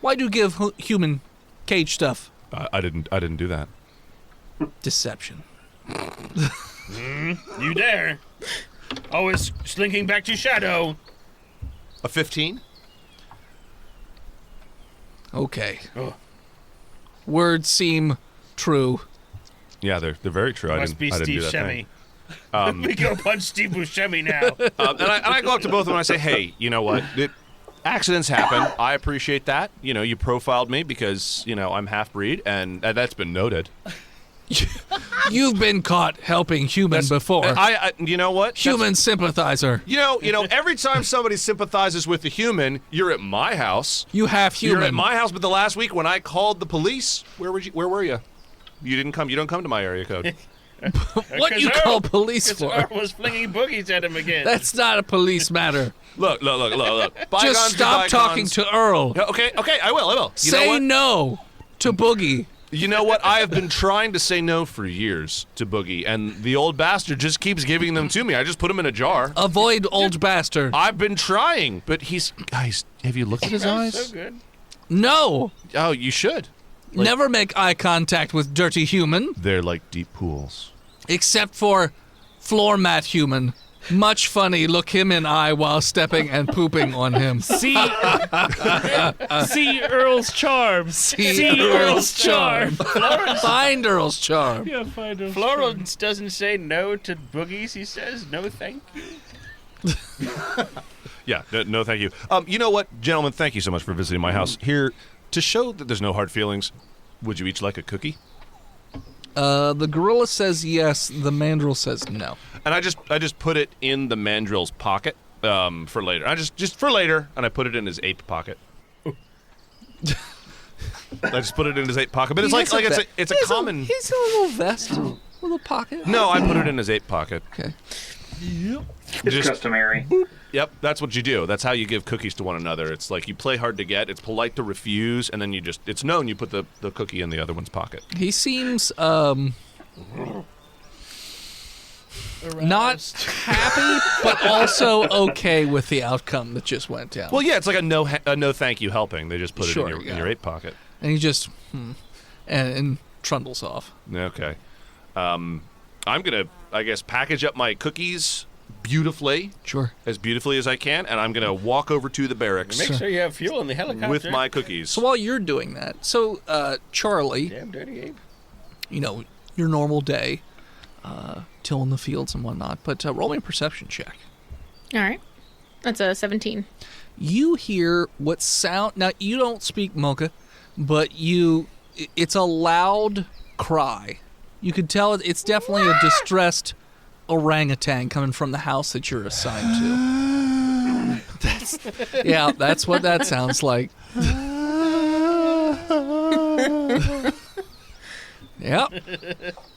Why do give human cage stuff? I didn't do that. Deception. You dare. Always slinking back to shadow. A 15? Okay. Oh. Words seem true. Yeah, they're very true. Must be I didn't Steve do that Buscemi. thing. We go punch Steve Buscemi now. And I go up to both of them and I say, hey, you know what? Accidents happen. I appreciate that. You profiled me because, I'm half-breed, and that's been noted. You've been caught helping human before. I you know what? Human sympathizer. Every time somebody sympathizes with a human, you're at my house. You half You're human. at my house, but the last week when I called the police, where were you? You didn't come. You don't come to my area code. What do you call police for? Earl was flinging boogies at him again. That's not a police matter. Look. Bygones Just are stop talking bygones. to Earl. Okay, I will. You know Say what? no to Boogie. You know what? I have been trying to say no for years to Boogie, and the old bastard just keeps giving them to me. I just put them in a jar. Avoid old bastard. I've been trying, but guys, have you looked at his eyes? So good. No. Oh, you should. Never make eye contact with dirty human. They're like deep pools. Except for floor mat human. Much funny, look him in eye while stepping and pooping on him. See Earl's charm. See Earl's charm. Find Earl's charm. Yeah, find Earl's Florence doesn't say no to boogies. He says no, thank you. Yeah, no, thank you. You know what, gentlemen? Thank you so much for visiting my house. Here, to show that there's no hard feelings, would you each like a cookie? The gorilla says yes. The mandrill says no. And I just put it in the mandrill's pocket for later. I just for later, and I put it in his ape pocket. I just put it in his ape pocket, but it's it's a common. He's a little vest with a pocket. No, I put it in his ape pocket. Okay. It's customary. Yep, that's what you do. That's how you give cookies to one another. It's like you play hard to get. It's polite to refuse, and then it's known you put the cookie in the other one's pocket. He seems not happy, but also okay with the outcome that just went down. Well, yeah, it's like a no thank you helping. They just put it in your ape pocket. And he just and trundles off. Okay. I'm gonna, I guess, package up my cookies beautifully. Sure. As beautifully as I can, and I'm gonna walk over to the barracks. Make sure you have fuel in the helicopter. With my cookies. So while you're doing that, Charlie, Damn dirty ape. Your normal day, tilling the fields and whatnot, but roll me a perception check. All right. That's a 17. You hear what sound... Now, you don't speak Monke, but it's a loud cry. You could tell it's definitely a distressed orangutan coming from the house that you're assigned to. That's what that sounds like. Yep.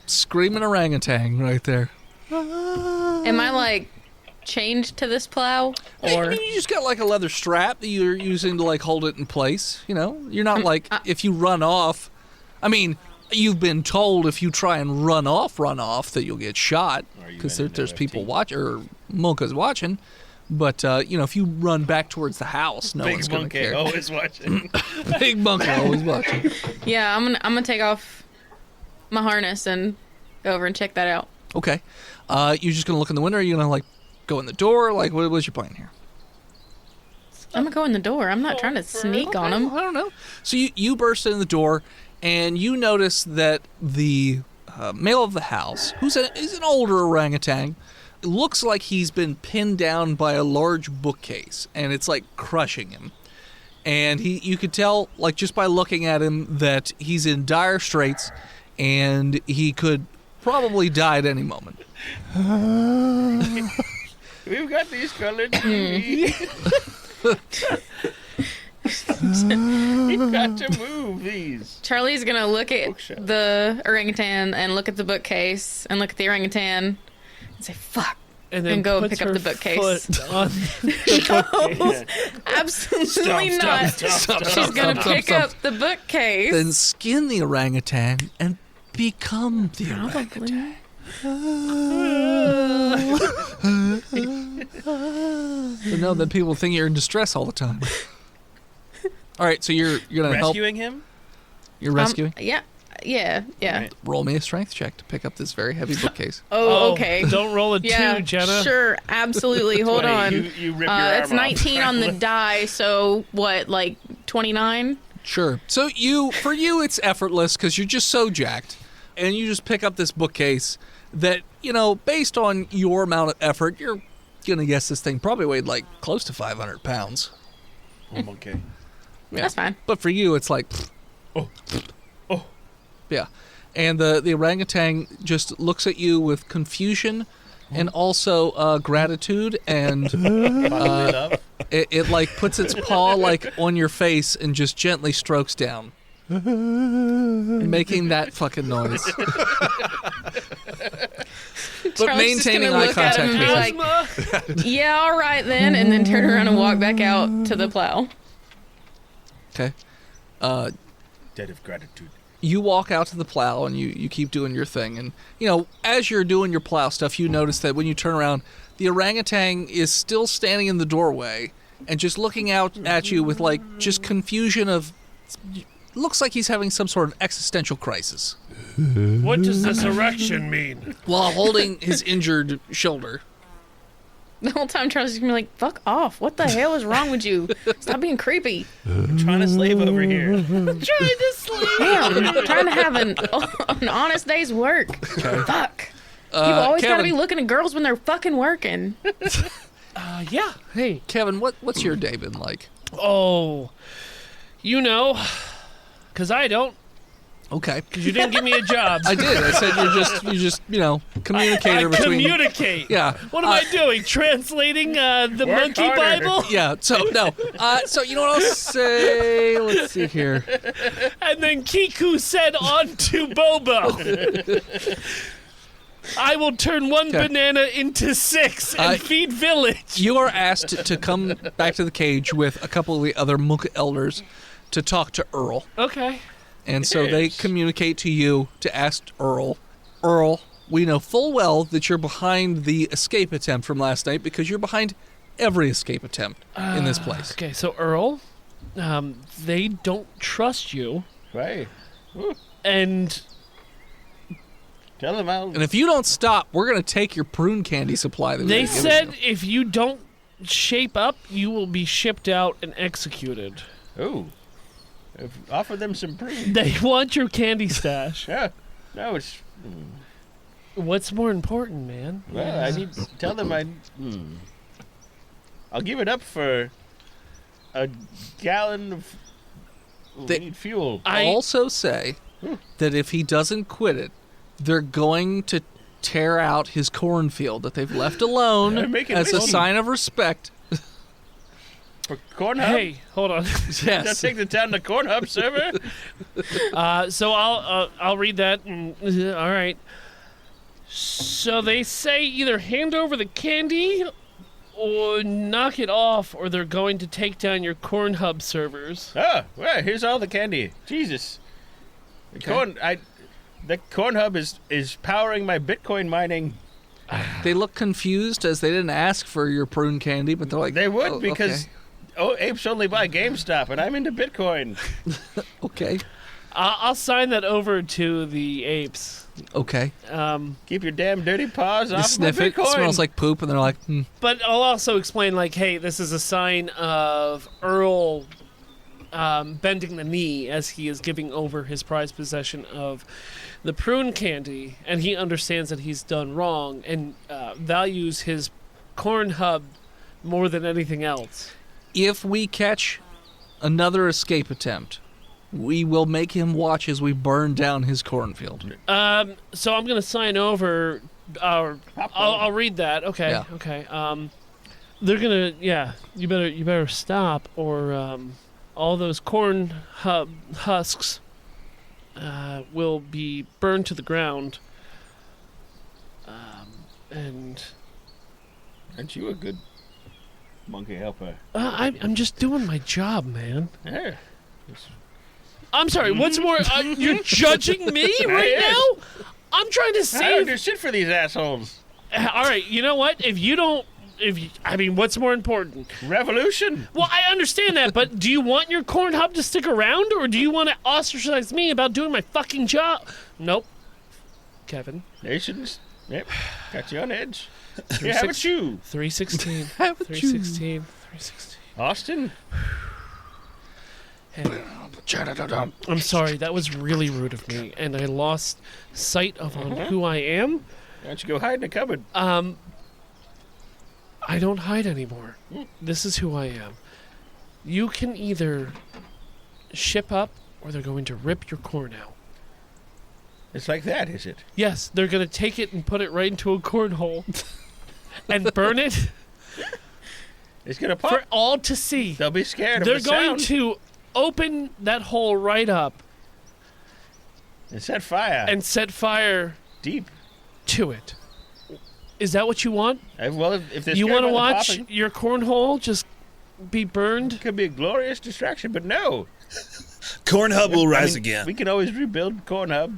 Screaming orangutan right there. Am I, chained to this plow? Or You just got, a leather strap that you're using to, hold it in place. You're not, if you run off... I mean... You've been told if you try and run off, that you'll get shot because there's people watching, or Monke's watching. But if you run back towards the house, no one's going to care. Big Monke always watching. Big Monke always watching. Yeah, I'm gonna take off my harness and go over and check that out. Okay, you're just gonna look in the window. Or are you gonna go in the door? What's your plan here? I'm gonna go in the door. I'm not trying to sneak on him. I don't know. So you burst in the door. And you notice that the male of the house, who's an older orangutan, looks like he's been pinned down by a large bookcase, and it's crushing him. And you could tell, just by looking at him, that he's in dire straits, and he could probably die at any moment. We've got these colored TV. You've got to move these. Charlie's gonna look at the orangutan and look at the bookcase and look at the orangutan and say "fuck" and go pick up the bookcase. On the bookcase. Absolutely not. She's gonna pick up the bookcase. Then skin the orangutan and become the orangutan. So then people think you're in distress all the time. All right, so you're gonna rescuing him. You're rescuing. Yeah. Right. Roll me a strength check to pick up this very heavy bookcase. Oh, okay. Don't roll a 2, Jenna. Sure, absolutely. Hold on. You rip your arm it's 19 off. on the die, so what, 29? Sure. So for you, it's effortless because you're just so jacked, and you just pick up this bookcase that based on your amount of effort, you're gonna guess this thing probably weighed close to 500 pounds. Okay. Yeah. That's fine. But for you, it's Oh. Yeah. And the orangutan just looks at you with confusion and also gratitude, and it puts its paw on your face and just gently strokes down, making that fucking noise. But maintaining eye contact with you. Yeah, all right then, and then turn around and walk back out to the plow. Okay. Debt of gratitude. You walk out to the plow and you keep doing your thing. And, as you're doing your plow stuff, you notice that when you turn around, the orangutan is still standing in the doorway and just looking out at you with, just confusion of... Looks like he's having some sort of existential crisis. What does this erection mean? While holding his injured shoulder. The whole time Charlie's gonna be like, fuck off. What the hell is wrong with you? Stop being creepy. I'm trying to slave over here. Trying to sleep. Damn, trying to have an honest day's work. Fuck. You've always got to be looking at girls when they're fucking working. Yeah. Hey. Kevin, what's your day been like? Oh, because I don't. Okay. Because you didn't give me a job. I did. I said you're just communicator I between. Communicate. Yeah. What am I doing? Translating the Monkey harder. Bible? Yeah. So no. So you know what I'll say? Let's see here. And then Kiku said on to Bobo. I will turn one banana into 6 and feed village. You are asked to come back to the cage with a couple of the other Monke elders to talk to Earl. Okay. And so they communicate to you to ask Earl, we know full well that you're behind the escape attempt from last night because you're behind every escape attempt in this place. Okay, so Earl, they don't trust you. Right. And Tell them And if you don't stop, we're going to take your prune candy supply. They said if you don't shape up, you will be shipped out and executed. Ooh. Offer them some prune. They want your candy stash. Yeah. No, it's... What's more important, man? Well, I need to tell them I'll give it up for a gallon of... They need fuel. I also say that if he doesn't quit it, they're going to tear out his cornfield that they've left alone as a sign of respect. For Corn Hub? Hey, hold on. They'll take the town to Corn Hub server? So I'll read that. All right. So they say either hand over the candy or knock it off, or they're going to take down your Corn Hub servers. Oh, well, here's all the candy. Jesus. The Corn Hub is powering my Bitcoin mining. They look confused as they didn't ask for your prune candy, but they're like... They would because apes only buy GameStop, and I'm into Bitcoin. Okay. I'll sign that over to the apes. Okay. Keep your damn dirty paws off sniff my it. Bitcoin. It smells like poop, and they're like, But I'll also explain, hey, this is a sign of Earl bending the knee as he is giving over his prized possession of the prune candy, and he understands that he's done wrong and values his Corn Hub more than anything else. If we catch another escape attempt, we will make him watch as we burn down his cornfield. So I'm going to sign over. I'll read that. Okay. Yeah. Okay. They're gonna. Yeah. You better stop, or all those corn husks will be burned to the ground. And aren't you a good monkey helper? I'm just doing my job, man. Yeah. I'm sorry. What's more? You're judging me right now? I'm trying to I don't save. do shit for these assholes. All right. You know what? What's more important? Revolution. Well, I understand that, but do you want your Corn Hub to stick around, or do you want to ostracize me about doing my fucking job? Nope. Kevin. Nations. Yep. Got you on edge. Yeah, have a chew. 316. Have a 316. 316. Austin. Hey. I'm sorry, that was really rude of me, and I lost sight of who I am. Why don't you go hide in a cupboard? I don't hide anymore. This is who I am. You can either ship up, or they're going to rip your corn out. It's like that, is it? Yes, they're going to take it and put it right into a cornhole and burn it It's gonna pop. for all to see. They'll be scared of They're the going sound. to open that hole right up And set fire. and set fire deep. to it. Is that what you want? Well, if they're You want to watch popping, your cornhole just be burned? it could be a glorious distraction, but no. Corn Hub will rise We again. can always rebuild Corn Hub.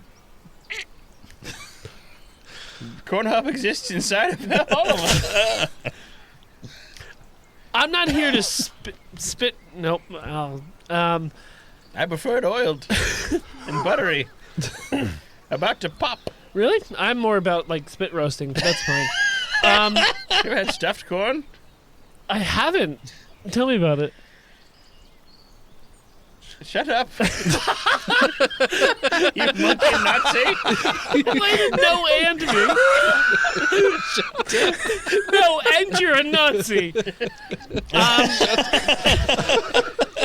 Corn Hub exists inside of all of us. I'm not here to spit. Nope. I prefer it oiled and buttery. About to pop. Really? I'm more about like spit roasting, but that's fine. You ever had stuffed corn? I haven't. Tell me about it. Shut up. You monkey Nazi. Wait, no, and me. No, and you're a Nazi.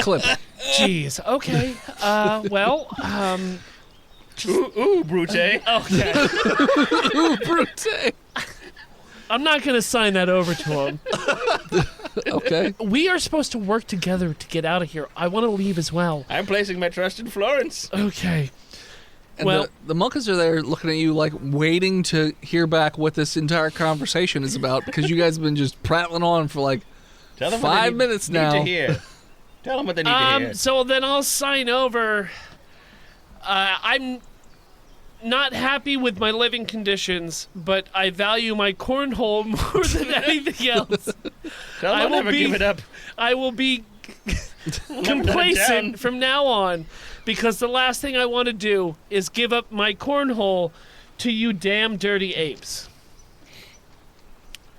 Clip. Jeez. Okay. Well. Ooh, Brute. Okay. Ooh, Brute. I'm not gonna sign that over to him. Okay. We are supposed to work together to get out of here. I want to leave as well. I'm placing my trust in Florence. Okay. And Well- the monkeys are there looking at you like waiting to hear back what this entire conversation is about because you guys have been just prattling on for like Tell them what 5 they minutes need now. to hear. Tell them what they need to hear. So then I'll sign over. I'm not happy with my living conditions, but I value my cornhole more than anything else. Tell them I'll never give it up. I will be Never let it complacent down. from now on, because the last thing I want to do is give up my cornhole to you damn dirty apes.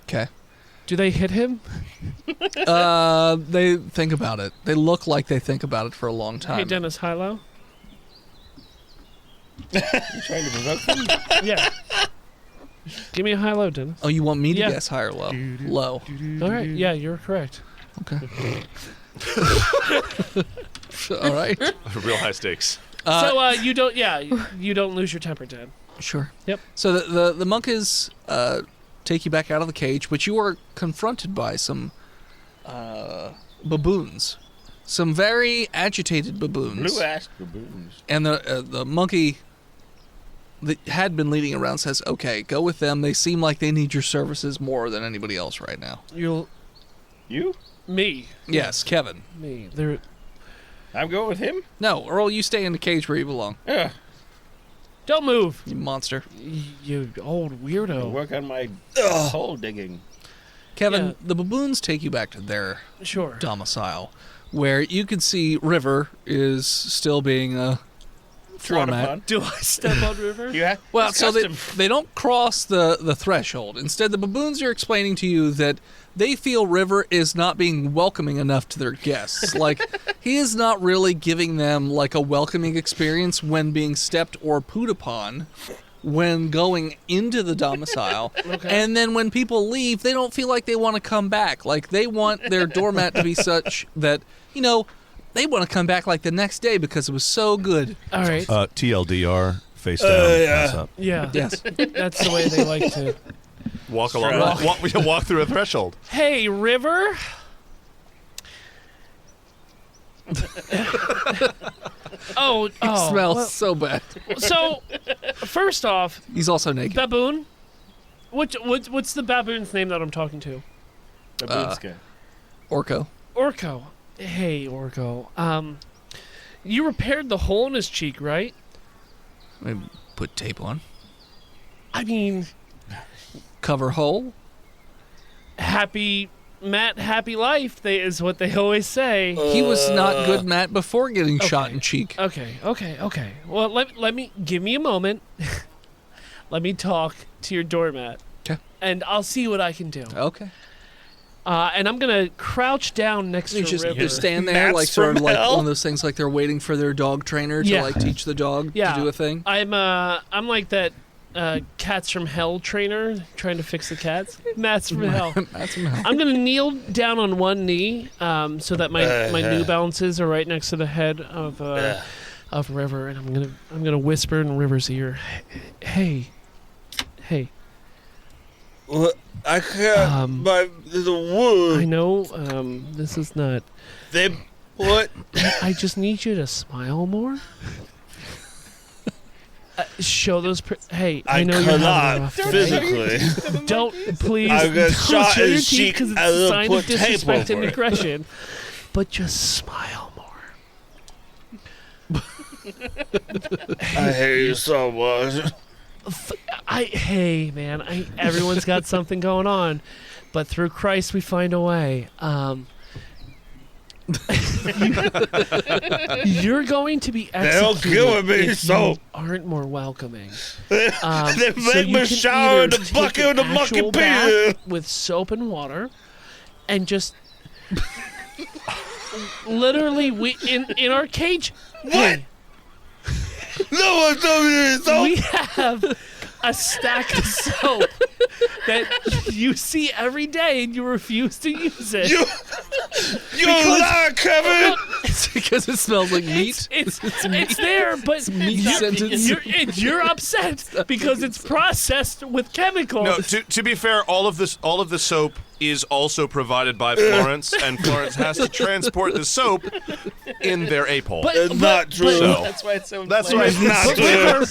Okay. Do they hit him? They think about it. They look like they think about it for a long time. Hey, Dennis, high-low? You trying to provoke them? Yeah. Give me a high-low, Dennis. Oh, you want me to Yeah. guess high or low? Low. All right. Yeah, you're correct. Okay. All right. Real high stakes. You don't. Yeah, you don't lose your temper, Dad. Sure. Yep. So the monkeys take you back out of the cage, but you are confronted by some baboons, some very agitated baboons. Blue-ass baboons. And the monkey that had been leading around says, "Okay, go with them. They seem like they need your services more than anybody else right now." You? Me. Yes, Kevin. Me. They're. I'm going with him? No, Earl, you stay in the cage where you belong. Yeah. Don't move. You monster. You old weirdo. Work on my hole digging. Kevin, Yeah. the baboons take you back to their Sure. domicile, where you can see River is still being a floor Trod mat. upon. Do I step on River? Well, it's so custom. they don't cross the threshold. Instead, the baboons are explaining to you that they feel River is not being welcoming enough to their guests. Like, he is not really giving them, like, a welcoming experience when being stepped or pooed upon when going into the domicile. Okay. And then when people leave, they don't feel like they want to come back. Like, they want their doormat to be such that, you know, they want to come back, like, the next day because it was so good. All right. TLDR, face down, yeah. pass up. Yeah. Yes. That's the way they like to. Walk along. Walk through a threshold. Hey, River. Oh, It smells well, so bad. so, first off, He's also naked. baboon. What's the baboon's name that I'm talking to? Baboonska. Orko. Orko. Hey, Orko. You repaired the hole in his cheek, right? We put tape on. I mean, Cover hole. happy Matt, happy life. Is what they always say. He was not good, Matt, before getting shot in cheek. Okay. Well, let me give me a moment. Let me talk to your doormat. 'Kay. And I'll see what I can do. Okay. And I'm gonna crouch down next to Just River. stand there, Matt's like sort of from like hell. one of those things, like they're waiting for their dog trainer to Yeah. like teach the dog Yeah. to do a thing. I'm like that Cats from Hell trainer trying to fix the cats. Matt's from Hell. That's him. I'm gonna kneel down on one knee, so that my New Balances are right next to the head of River, and I'm gonna whisper in River's ear, "Hey, What? I can't. The wood. I know this is not. They what? I just need you to smile more. Show those. Hey, I know you're having a cannot rough day. physically. Don't please. I got don't shot show in your the teeth cheek. because it's I a will sign put of tape disrespect and over it. aggression. But just smile more. I hate you so much. Hey, man, everyone's got something going on, but through Christ we find a way. You're going to be executed if you aren't more welcoming. They make me shower in the bucket with the monkey pee with soap and water, and just literally in our cage. What? Hey, no one told me this. we have a stack of soap that you see every day and you refuse to use it. You lie, Kevin. It's because it smells like meat. It's there, but you're upset because it's processed with chemicals. No, to be fair, all of the soap is also provided by Florence, and Florence has to transport the soap in their ape-hole. It's not true. That's why it's so. That's why It's not true.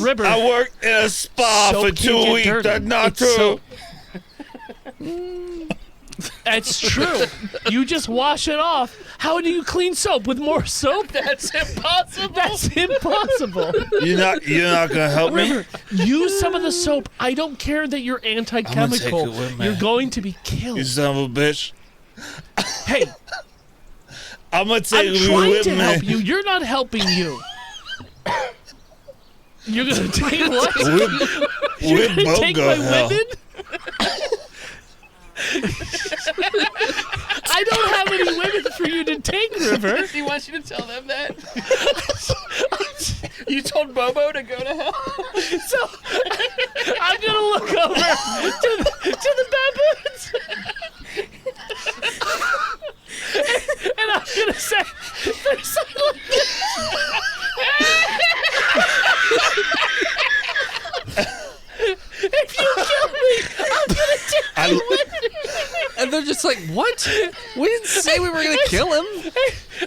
River, I worked in a spa soap for can't 2 get weeks. dirty. That's not It's true. soap. It's true. You just wash it off. How do you clean soap with more soap? That's impossible. That's impossible. You're not gonna help me. River, use some of the soap. I don't care that you're anti-chemical. take it with me. You're going to be You killed. son of a bitch. Hey, I'm gonna take I'm you trying with to me. help you. You're not helping you. You're gonna take what? You're We're gonna both take my going to hell. women? I don't have any women for you to take, River. He wants you to tell them that. You told Bobo to go to hell. So I'm gonna look over to the baboons, and I'm gonna say, "They're silent." If you kill me, I'm gonna take my women. And they're just like, what? We didn't say we were going to kill him.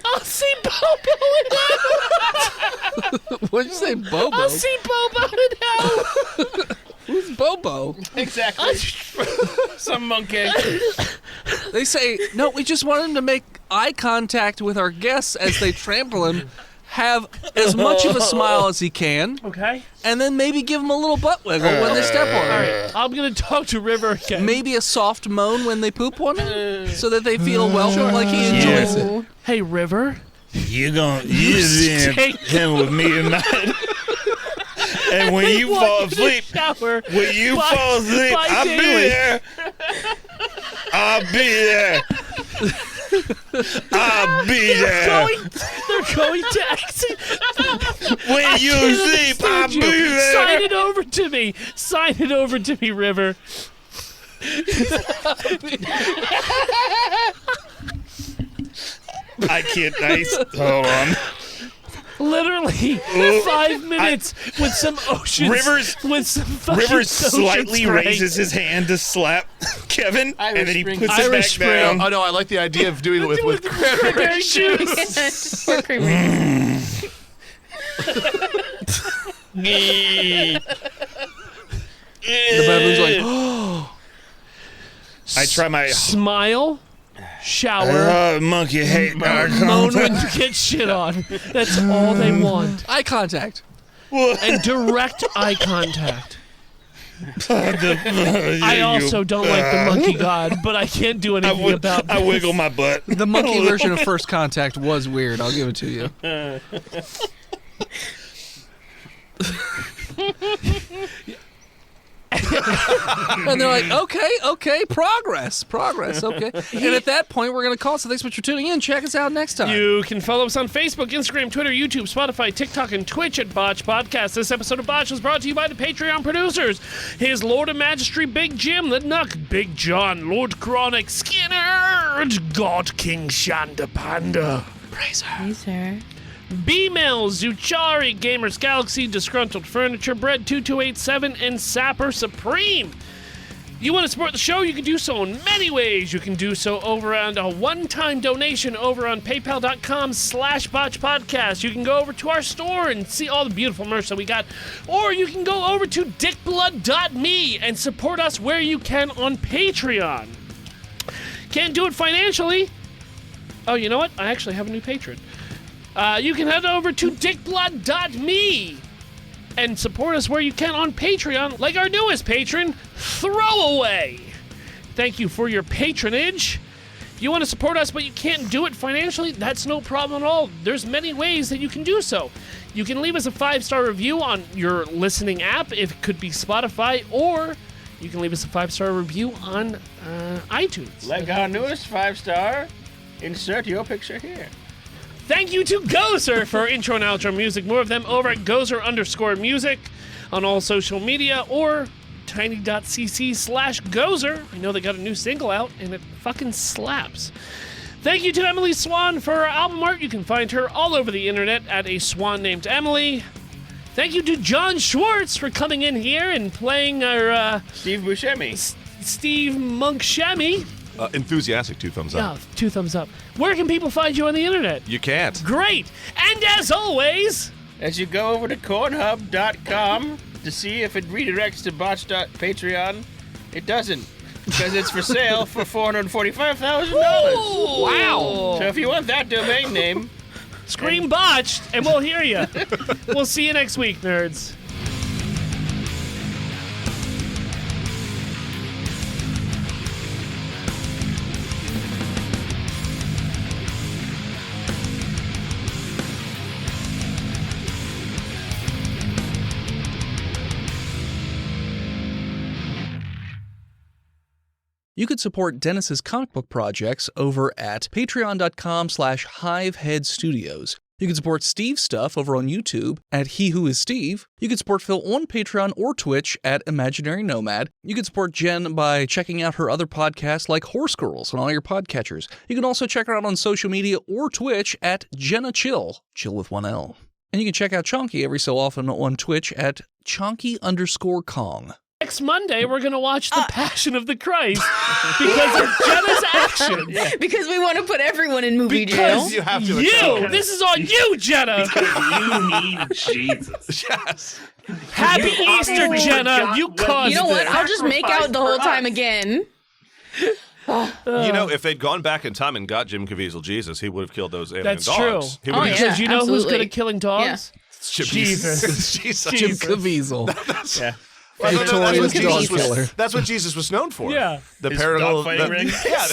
I'll see Bobo in hell. What did you say, Bobo? I'll see Bobo in hell. Who's Bobo? Exactly. Some monkey. They say, no, we just want him to make eye contact with our guests as they trample him, have as much of a smile as he can, Okay. and then maybe give him a little butt wiggle when they step on All him. right. I'm gonna talk to River again. Maybe a soft moan when they poop on him, so that they feel welcome, like he enjoys it. Hey, River. You just Take- him with me tonight. And when you fall asleep, Shower. when you By- fall asleep, by I'll be daylight. there. I'll be there. I'll be there. They're going to exit. When I you can't sleep, I'll understand be you. there. Sign it over to me. Sign it over to me, River. I can't. Hold on. Literally 5 minutes with some ocean. Rivers slightly raises his hand to slap Kevin, Irish and then he spring. puts Irish it back down. Oh no, I like the idea of doing it with cranberry juice. Or creamery. The baboon's like, oh. I try my Smile, shower, monkey hate eye moan when contact. you get shit on. That's all they want. eye contact. And direct eye contact. I also don't like the monkey god, but I can't do anything about I this. wiggle my butt. The monkey version of First Contact was weird. I'll give it to you. And they're like, okay, progress, okay. And at that point, we're going to call. So thanks so much for tuning in. Check us out next time. You can follow us on Facebook, Instagram, Twitter, YouTube, Spotify, TikTok, and Twitch at Botched Podcast. This episode of Botched was brought to you by the Patreon producers. His Lord of Magistry, Big Jim, The Nuck, Big John, Lord Chronic, Skinner, and God King Shanda Panda. Hey, sir. B-Mail, Zuchari, Gamers Galaxy, Disgruntled Furniture, Bread2287, and Sapper Supreme. You want to support the show? You can do so in many ways. You can do so over on a one-time donation over on paypal.com/botchpodcast. You can go over to our store and see all the beautiful merch that we got. Or you can go over to dickblood.me and support us where you can on Patreon. Can't do it financially? Oh, you know what? I actually have a new patron. You can head over to dickblood.me and support us where you can on Patreon, like our newest patron, Throwaway. Thank you for your patronage. If you want to support us but you can't do it financially, that's no problem at all. There's many ways that you can do so. You can leave us a 5-star review on your listening app, if it could be Spotify, or you can leave us a 5-star review on iTunes. Like our newest 5-star, insert your picture here. Thank you to Gozer for intro and outro music. More of them over at Gozer_music on all social media or tiny.cc/Gozer. I know they got a new single out and it fucking slaps. Thank you to Emily Swan for her album art. You can find her all over the internet at a swan named Emily. Thank you to John Schwartz for coming in here and playing our Steve Buscemi. Steve Monk-Shemi. Enthusiastic 2 thumbs up. Yeah, 2 thumbs up. Where can people find you on the internet? You can't. Great. And as always, as you go over to cornhub.com to see if it redirects to botched.patreon, it doesn't. Because it's for sale for $445,000. Wow. So if you want that domain name, scream botched and we'll hear you. We'll see you next week, nerds. You could support Dennis's comic book projects over at patreon.com/HiveHeadStudios. You can support Steve's stuff over on YouTube at He Who Is Steve. You can support Phil on Patreon or Twitch at Imaginary Nomad. You can support Jen by checking out her other podcasts like Horse Girls on all your podcatchers. You can also check her out on social media or Twitch at Jenna Chill with 1 L. And you can check out Chonky every so often on Twitch at Chonky_Kong. Next Monday, we're going to watch The Passion of the Christ because of Jenna's actions. Yeah. Because we want to put everyone in movie jail. You have to. This is on you, Jenna. You need Jesus. Yes. Happy Easter, Jenna. You caused You know what? it. I'll just make out the whole time again. If they'd gone back in time and got Jim Caviezel Jesus, he would have killed those alien That's dogs. true. He would Because you know absolutely. who's good at killing dogs? Yeah. Jesus. Jim Caviezel. yeah. Notorious dog killer. That's what Jesus was known for. Yeah. The His parallel. dog fighting ring. Yeah.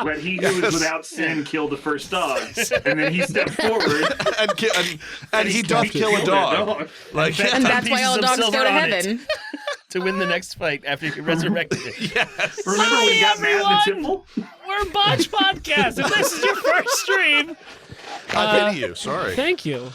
When he who is without sin killed the first dogs, and then he stepped forward and he doth kill a dog. Like, And that's why all dogs go to heaven. To win the next fight after you resurrected it. Yes. Remember when he got mad in the temple? We're Botch Podcast, and this is your first stream. I pity you. Sorry. Thank you.